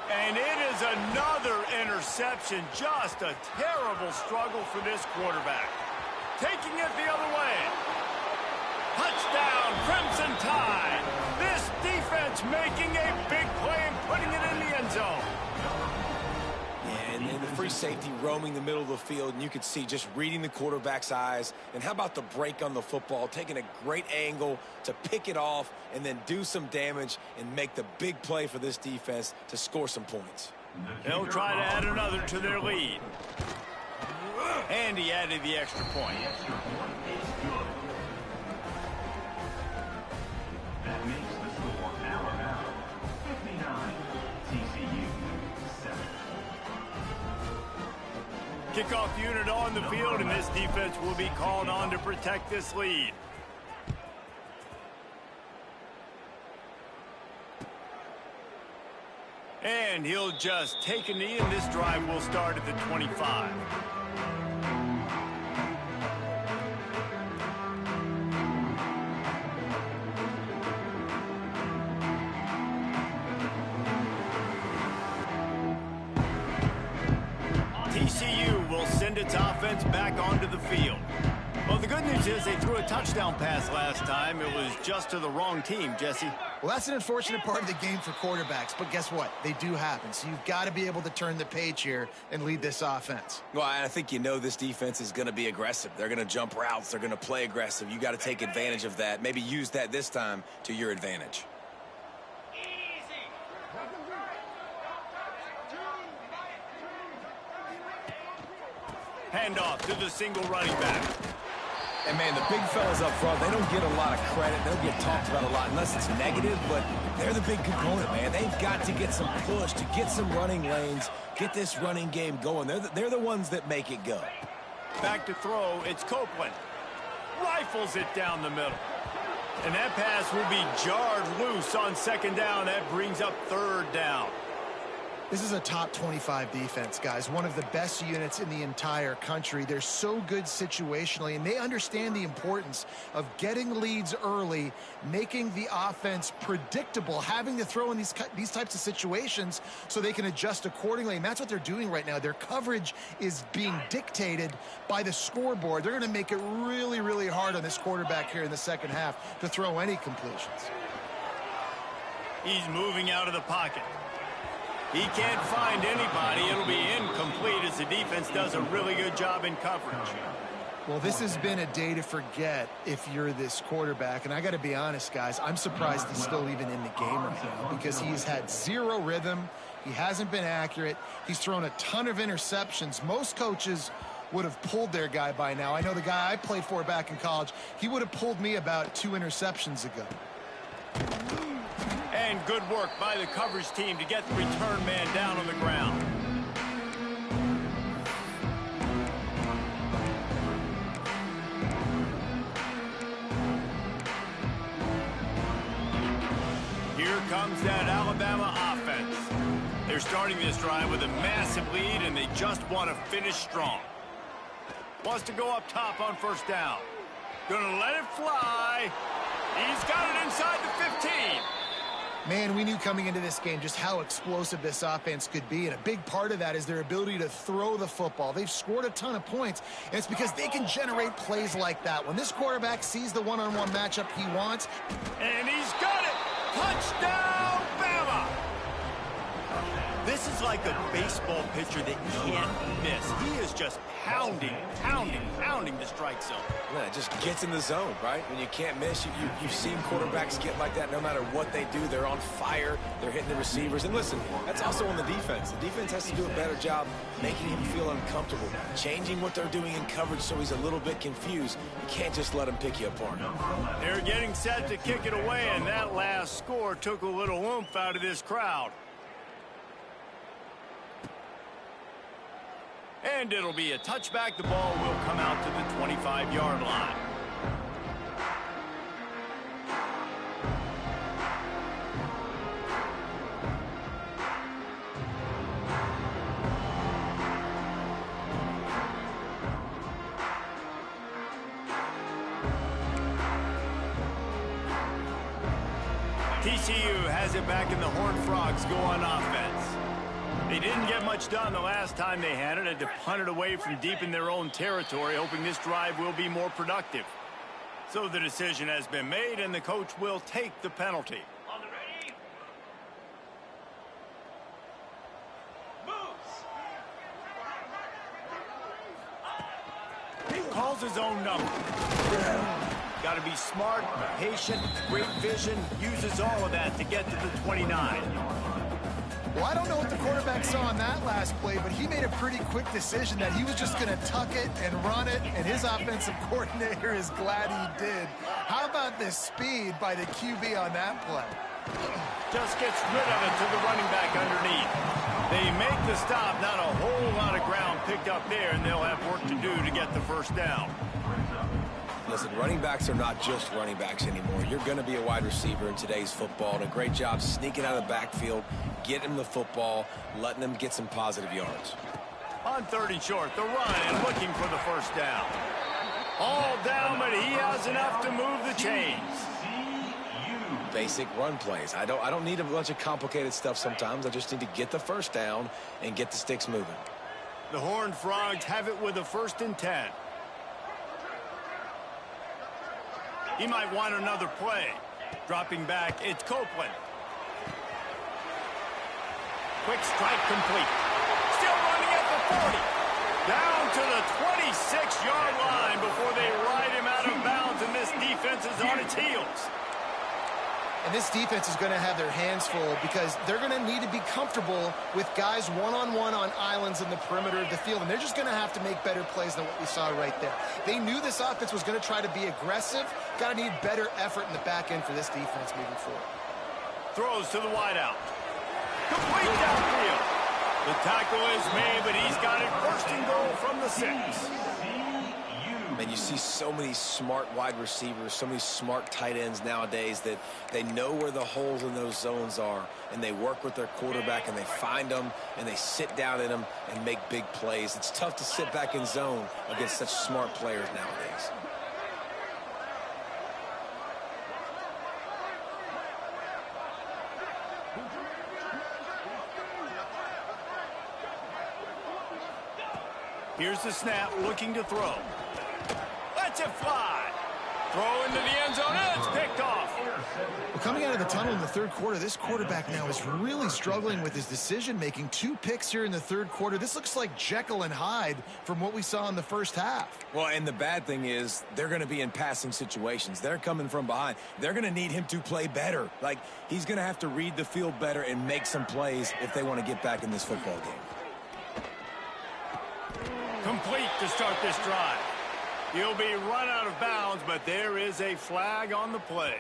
[SPEAKER 1] And it is another interception. Just a terrible struggle for this quarterback. Taking it the other way. Touchdown, Crimson Tide. This defense making a big play and putting it in the end zone.
[SPEAKER 3] Yeah, and the free safety roaming the middle of the field, and you could see just reading the quarterback's eyes. And how about the break on the football, taking a great angle to pick it off and then do some damage and make the big play for this defense to score some points.
[SPEAKER 1] They'll try to add another to their lead. And he added the extra point.
[SPEAKER 6] That makes the score Alabama 59, TCU 7.
[SPEAKER 1] Kickoff unit on the field, and this defense will be called on to protect this lead. And he'll just take a knee, and this drive will start at the 25. send its offense back onto the field. Well, the good news is they threw a touchdown pass last time. It was just to the wrong team, Jesse.
[SPEAKER 2] Well, that's an unfortunate part of the game for quarterbacks, but guess what? They do happen. So you've got to be able to turn the page here and lead this offense.
[SPEAKER 3] Well, I think you know this defense is going to be aggressive. They're going to jump routes. They're going to play aggressive. You got to take advantage of that. Maybe use that this time to your advantage.
[SPEAKER 1] Handoff to the single running back.
[SPEAKER 3] And, man, the big fellas up front, they don't get a lot of credit. They don't get talked about a lot unless it's negative, but they're the big component, man. They've got to get some push, to get some running lanes, get this running game going. They're the ones that make it go.
[SPEAKER 1] Back to throw, it's Copeland. Rifles it down the middle. And that pass will be jarred loose on second down. That brings up third down.
[SPEAKER 2] This is a top 25 defense, guys. One of the best units in the entire country. They're so good situationally, and they understand the importance of getting leads early, making the offense predictable, having to throw in these types of situations so they can adjust accordingly. And that's what they're doing right now. Their coverage is being dictated by the scoreboard. They're going to make it really, really hard on this quarterback here in the second half to throw any completions.
[SPEAKER 1] He's moving out of the pocket. He can't find anybody. It'll be incomplete as the defense does a really good job in coverage.
[SPEAKER 2] Well, this has been a day to forget if you're this quarterback. And I got to be honest, guys, I'm surprised he's still even in the game right now because he's had zero rhythm. He hasn't been accurate. He's thrown a ton of interceptions. Most coaches would have pulled their guy by now. I know the guy I played for back in college, he would have pulled me about 2 interceptions ago.
[SPEAKER 1] And good work by the coverage team to get the return man down on the ground. Here comes that Alabama offense. They're starting this drive with a massive lead, and they just want to finish strong. Wants to go up top on first down. Gonna let it fly. He's got it inside the 15.
[SPEAKER 2] Man, we knew coming into this game just how explosive this offense could be, and a big part of that is their ability to throw the football. They've scored a ton of points, and it's because they can generate plays like that. When this quarterback sees the one-on-one matchup he wants.
[SPEAKER 1] And he's got it! Touchdown, Bama! This is like a baseball pitcher that can't miss. He is just pounding the strike zone.
[SPEAKER 3] Yeah, it just gets in the zone, right? When you can't miss, you've seen quarterbacks get like that no matter what they do. They're on fire. They're hitting the receivers. And listen, that's also on the defense. The defense has to do a better job making him feel uncomfortable, changing what they're doing in coverage so he's a little bit confused. You can't just let him pick you apart.
[SPEAKER 1] They're getting set to kick it away, and that last score took a little oomph out of this crowd. And it'll be a touchback. The ball will come out to the 25-yard line. TCU has it back in the Horned Frogs go on offense. They didn't get much done the last time they had it. Had to punt it away from deep in their own territory, hoping this drive will be more productive. So the decision has been made, and the coach will take the penalty.
[SPEAKER 5] On the ready. Moves.
[SPEAKER 1] He calls his own number. Got to be smart, patient, great vision, uses all of that to get to the 29.
[SPEAKER 2] Well, I don't know what the quarterback saw on that last play, but he made a pretty quick decision that he was just going to tuck it and run it, and his offensive coordinator is glad he did. How about the speed by the QB on that play?
[SPEAKER 1] Just gets rid of it to the running back underneath. They make the stop, not a whole lot of ground picked up there, and they'll have work to do to get the first down.
[SPEAKER 3] Listen, running backs are not just running backs anymore. You're going to be a wide receiver in today's football, and a great job sneaking out of the backfield, getting him the football, letting them get some positive yards.
[SPEAKER 1] On 3rd and short, the run and looking for the first down. All down, but he has enough to move the chains.
[SPEAKER 3] Basic run plays. I don't need a bunch of complicated stuff sometimes. I just need to get the first down and get the sticks moving.
[SPEAKER 1] The Horned Frogs have it with a 1st and 10. He might want another play. Dropping back, it's Copeland. Quick strike complete. Still running at the 40. Down to the 26-yard line before they ride him out of bounds, and this defense is on its heels.
[SPEAKER 2] And this defense is going to have their hands full because they're going to need to be comfortable with guys one-on-one on islands in the perimeter of the field. And they're just going to have to make better plays than what we saw right there. They knew this offense was going to try to be aggressive. Got to need better effort in the back end for this defense moving forward.
[SPEAKER 1] Throws to the wideout. Complete downfield. The tackle is made, but he's got it 1st and goal from the 6.
[SPEAKER 3] And you see so many smart wide receivers, so many smart tight ends nowadays that they know where the holes in those zones are, and they work with their quarterback, and they find them, and they sit down in them and make big plays. It's tough to sit back in zone against such smart players nowadays.
[SPEAKER 1] Here's the snap, looking to throw. Lets it fly. Throw into the end zone, and it's picked off.
[SPEAKER 2] Well, coming out of the tunnel in the 3rd quarter, this quarterback now is really struggling with his decision-making. 2 picks here in the 3rd quarter. This looks like Jekyll and Hyde from what we saw in the 1st half.
[SPEAKER 3] Well, and the bad thing is they're going to be in passing situations. They're coming from behind. They're going to need him to play better. Like, he's going to have to read the field better and make some plays if they want to get back in this football game.
[SPEAKER 1] Complete to start this drive. He'll be run out of bounds, but there is a flag on the play.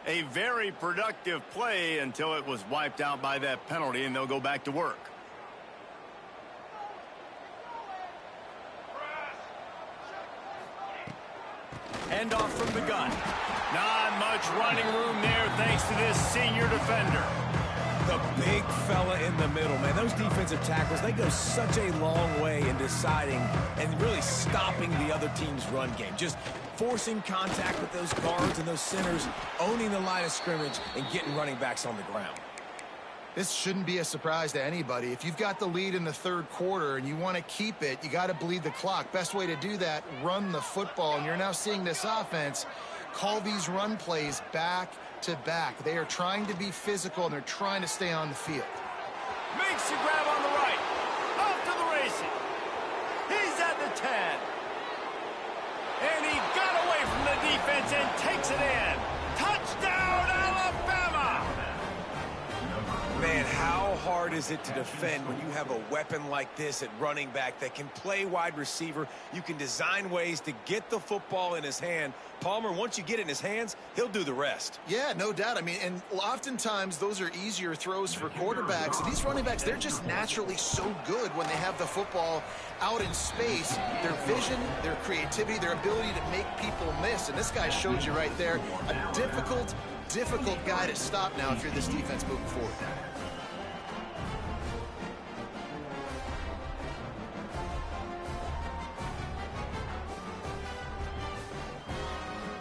[SPEAKER 1] A very productive play until it was wiped out by that penalty, and they'll go back to work. Handoff from the gun. Not much running room there thanks to this senior defender.
[SPEAKER 3] The big fella in the middle, man. Those defensive tackles, they go such a long way in deciding and really stopping the other team's run game. Just forcing contact with those guards and those centers, owning the line of scrimmage, and getting running backs on the ground.
[SPEAKER 2] This shouldn't be a surprise to anybody. If you've got the lead in the 3rd quarter and you want to keep it, you got to bleed the clock. Best way to do that, run the football. And you're now seeing this offense call these run plays back to back. They are trying to be physical, and they're trying to stay on the field.
[SPEAKER 1] Makes the grab on the right. Off to the races. He's at the 10. And he got away from the defense and takes it in. Touchdown, Alabama!
[SPEAKER 3] Man, how hard is it to defend when you have a weapon like this at running back that can play wide receiver? You can design ways to get the football in his hand. Palmer, once you get it in his hands, he'll do the rest.
[SPEAKER 2] Yeah, no doubt. I mean, and oftentimes those are easier throws for quarterbacks. And these running backs, they're just naturally so good when they have the football out in space. Their vision, their creativity, their ability to make people miss. And this guy showed you right there, a difficult guy to stop now if you're this defense moving forward.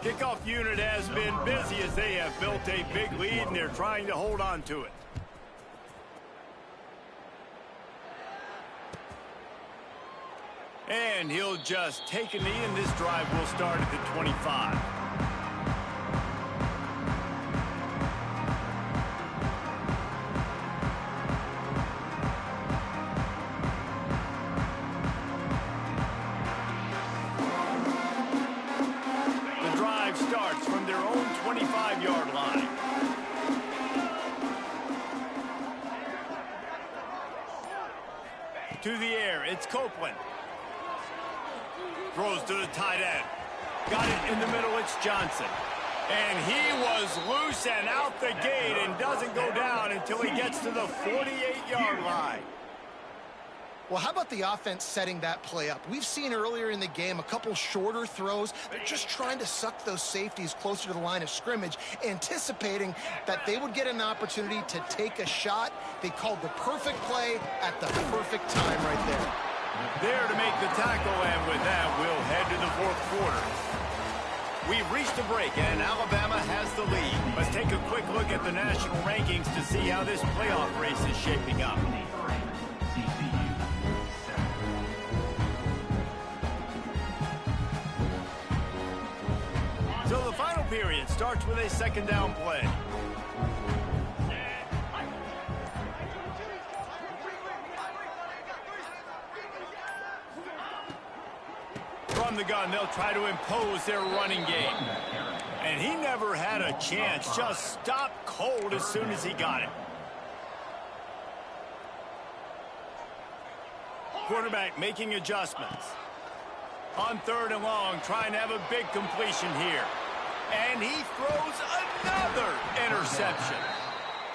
[SPEAKER 1] Kickoff unit has been busy as they have built a big lead, and they're trying to hold on to it. And he'll just take a knee, and this drive will start at the 25. Starts from their own 25-yard line. To the air, it's Copeland. Throws to the tight end. Got it in the middle, it's Johnson. And he was loose and out the gate and doesn't go down until he gets to the 48-yard line.
[SPEAKER 2] Well, how about the offense setting that play up? We've seen earlier in the game a couple shorter throws. They're just trying to suck those safeties closer to the line of scrimmage, anticipating that they would get an opportunity to take a shot. They called the perfect play at the perfect time right there.
[SPEAKER 1] There to make the tackle, and with that, we'll head to the 4th quarter. We've reached a break, and Alabama has the lead. Let's take a quick look at the national rankings to see how this playoff race is shaping up.
[SPEAKER 6] TCU 7.
[SPEAKER 1] So the final period starts with a second down play. From the gun, they'll try to impose their running game. And he never had a chance, just stopped cold as soon as he got it. Quarterback making adjustments. On 3rd and long, trying to have a big completion here. And he throws another interception.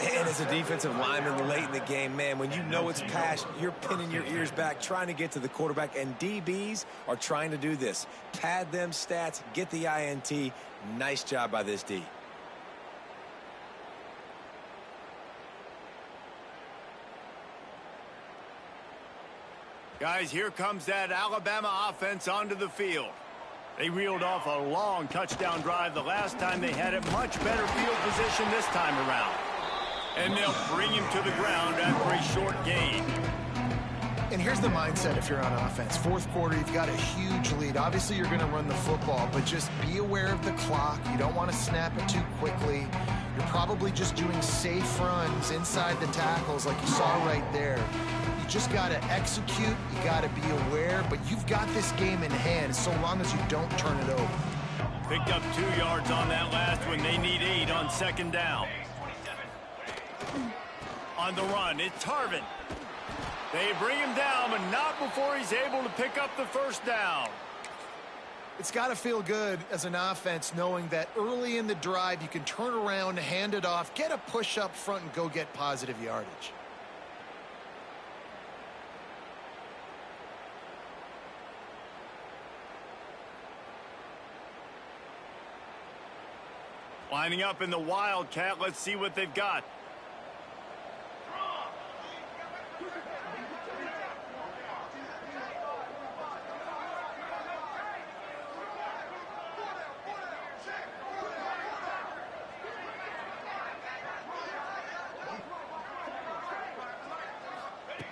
[SPEAKER 3] And as a defensive lineman late in the game, man, when you know it's pass, you're pinning your ears back, trying to get to the quarterback, and DBs are trying to do this. Pad them stats, get the INT. Nice job by this D.
[SPEAKER 1] Guys, here comes that Alabama offense onto the field. They reeled off a long touchdown drive the last time. They had a much better field position this time around. And they'll bring him to the ground after a short gain.
[SPEAKER 2] And here's the mindset if you're on offense. 4th quarter, you've got a huge lead. Obviously, you're going to run the football, but just be aware of the clock. You don't want to snap it too quickly. You're probably just doing safe runs inside the tackles like you saw right there. You just got to execute. You got to be aware, but you've got this game in hand so long as you don't turn it over.
[SPEAKER 1] Picked up 2 yards on that last one. They need 8 on 2nd down. On the run, it's Tarvin. They bring him down, but not before he's able to pick up the 1st down.
[SPEAKER 2] It's got to feel good as an offense knowing that early in the drive you can turn around, hand it off, get a push up front, and go get positive yardage.
[SPEAKER 1] Lining up in the Wildcat, let's see what they've got.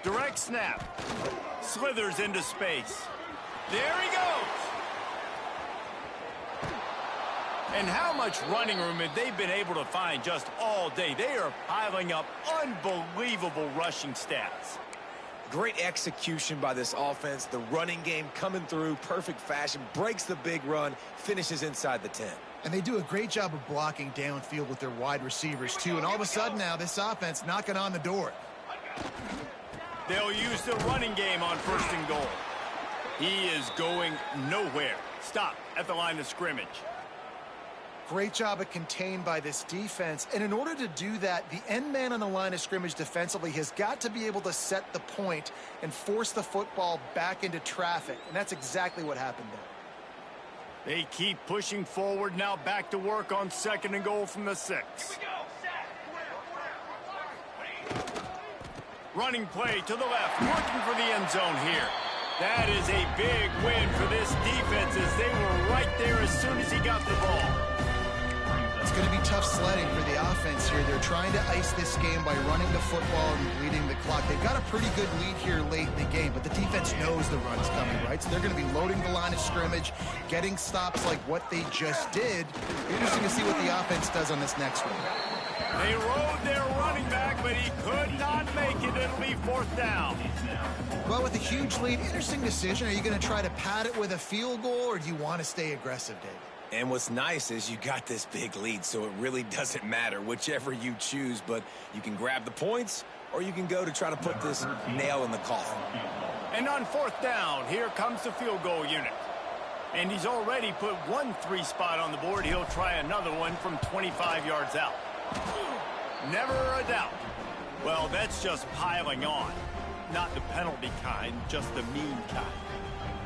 [SPEAKER 1] Direct snap. Slithers into space. There he goes. And how much running room have they been able to find just all day? They are piling up unbelievable rushing stats.
[SPEAKER 3] Great execution by this offense. The running game coming through, perfect fashion, breaks the big run, finishes inside the 10.
[SPEAKER 2] And they do a great job of blocking downfield with their wide receivers, too. And all of a sudden now, this offense knocking on the door.
[SPEAKER 1] They'll use the running game on 1st and goal. He is going nowhere. Stop at the line of scrimmage.
[SPEAKER 2] Great job of contained by this defense. And in order to do that, the end man on the line of scrimmage defensively has got to be able to set the point and force the football back into traffic. And that's exactly what happened there.
[SPEAKER 1] They keep pushing forward, now back to work on 2nd and goal from the 6. Running play to the left, working for the end zone here. That is a big win for this defense as they were right there as soon as he got the ball.
[SPEAKER 2] It's going to be tough sledding for the offense here. They're trying to ice this game by running the football and bleeding the clock. They've got a pretty good lead here late in the game, but the defense knows the run's coming, right? So they're going to be loading the line of scrimmage, getting stops like what they just did. Interesting to see what the offense does on this next one.
[SPEAKER 1] They rode their running back, but he could not make it. It'll be 4th down.
[SPEAKER 2] Well, with a huge lead, interesting decision. Are you going to try to pad it with a field goal, or do you want to stay aggressive, Dave?
[SPEAKER 3] And what's nice is you got this big lead, so it really doesn't matter whichever you choose, but you can grab the points or you can go to try to put this nail in the coffin.
[SPEAKER 1] And on 4th down, here comes the field goal unit. And he's already put 1 3 spot on the board. He'll try another one from 25 yards out. Never a doubt. Well, that's just piling on. Not the penalty kind, just the mean kind.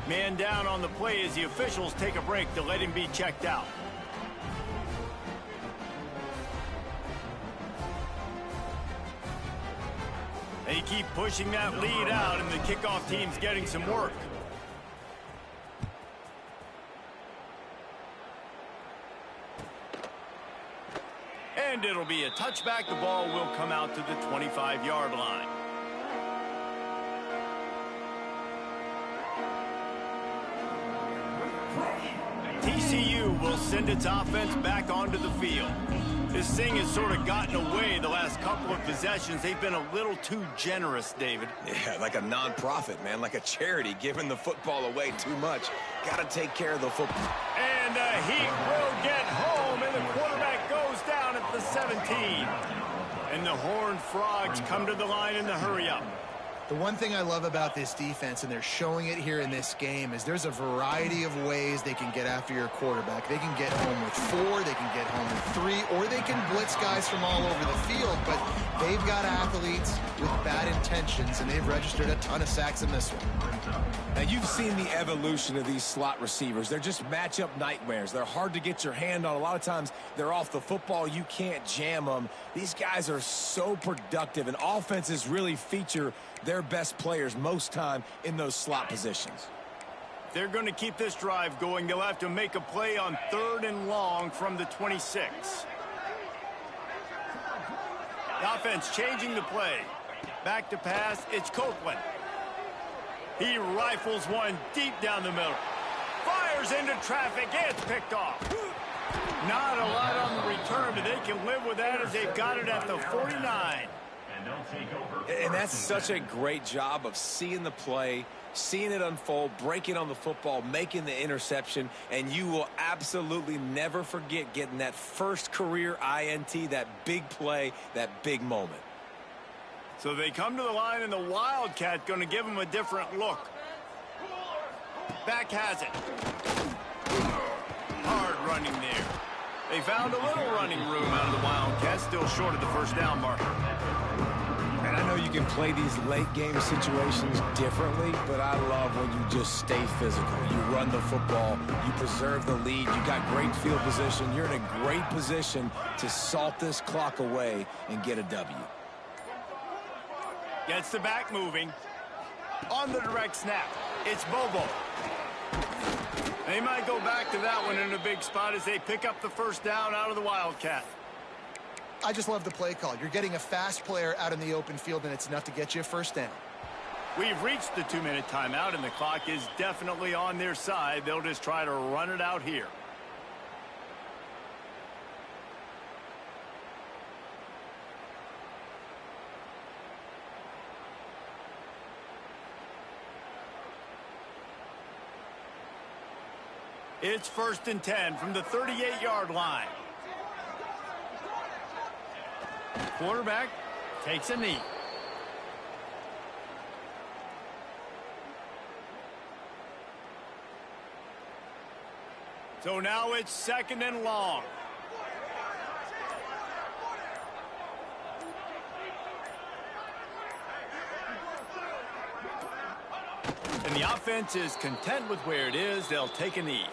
[SPEAKER 1] Man down on the play as the officials take a break to let him be checked out. They keep pushing that lead out, and the kickoff team's getting some work. And it'll be a touchback. The ball will come out to the 25-yard line. TCU will send its offense back onto the field. This thing has sort of gotten away the last couple of possessions. They've been a little too generous, David.
[SPEAKER 3] Yeah, like a non-profit, man, like a charity, giving the football away too much. Got to take care of the football.
[SPEAKER 1] And he will get home, and the quarterback goes down at the 17. And the Horned Frogs come to the line in the hurry-up.
[SPEAKER 2] The one thing I love about this defense, and they're showing it here in this game, is there's a variety of ways they can get after your quarterback. They can get home with 4, they can get home with 3, or they can blitz guys from all over the field. But they've got athletes with bad intentions, and they've registered a ton of sacks in this one.
[SPEAKER 3] Now, you've seen the evolution of these slot receivers. They're just matchup nightmares. They're hard to get your hand on. A lot of times, they're off the football. You can't jam them. These guys are so productive, and offenses really feature their best players most time in those slot positions.
[SPEAKER 1] They're going to keep this drive going. They'll have to make a play on 3rd and long from the 26. The offense changing the play. Back to pass. It's Copeland. He rifles one deep down the middle. Fires into traffic. It's picked off. Not a lot on the return, but they can live with that as they've got it at the 49.
[SPEAKER 3] And that's such a great job of seeing the play, seeing it unfold, breaking on the football, making the interception, and you will absolutely never forget getting that first career INT, that big play, that big moment.
[SPEAKER 1] So they come to the line, and the Wildcat going to give them a different look. Back has it. Hard running there. They found a little running room out of the Wildcats, still short of the first down marker.
[SPEAKER 3] And I know you can play these late-game situations differently, but I love when you just stay physical. You run the football. You preserve the lead. You got great field position. You're in a great position to salt this clock away and get a W.
[SPEAKER 1] Gets the back moving. On the direct snap, it's Bobo. They might go back to that one in a big spot as they pick up the first down out of the Wildcat.
[SPEAKER 2] I just love the play call. You're getting a fast player out in the open field, and it's enough to get you a first down.
[SPEAKER 1] We've reached the 2-minute timeout, and the clock is definitely on their side. They'll just try to run it out here. It's 1st and 10 from the 38-yard line. Quarterback takes a knee. So now it's 2nd and long. And the offense is content with where it is. They'll take a knee.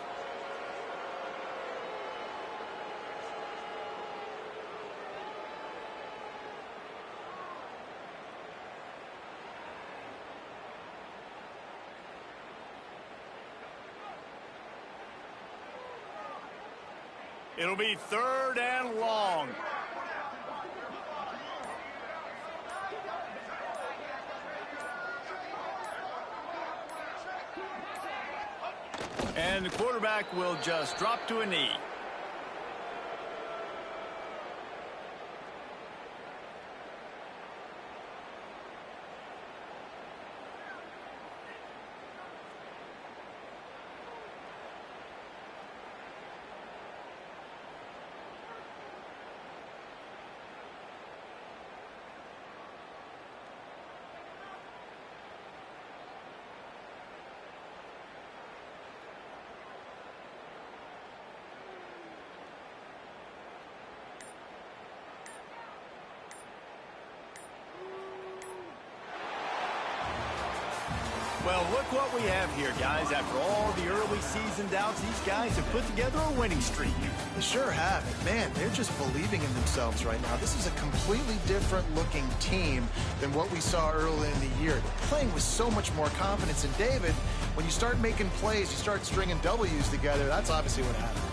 [SPEAKER 1] It'll be 3rd and long. And the quarterback will just drop to a knee. Well, look what we have here, guys. After all the early season doubts, these guys have put together a winning streak.
[SPEAKER 2] They sure have. And man, they're just believing in themselves right now. This is a completely different looking team than what we saw early in the year. They're playing with so much more confidence. And David, when you start making plays, you start stringing W's together, that's obviously what happens.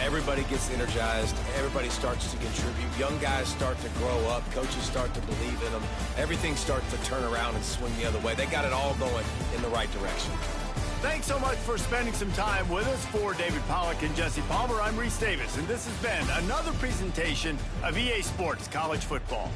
[SPEAKER 3] Everybody gets energized. Everybody starts to contribute. Young guys start to grow up. Coaches start to believe in them. Everything starts to turn around and swing the other way. They got it all going in the right direction.
[SPEAKER 1] Thanks so much for spending some time with us. For David Pollack and Jesse Palmer, I'm Reese Davis, and this has been another presentation of EA Sports College Football.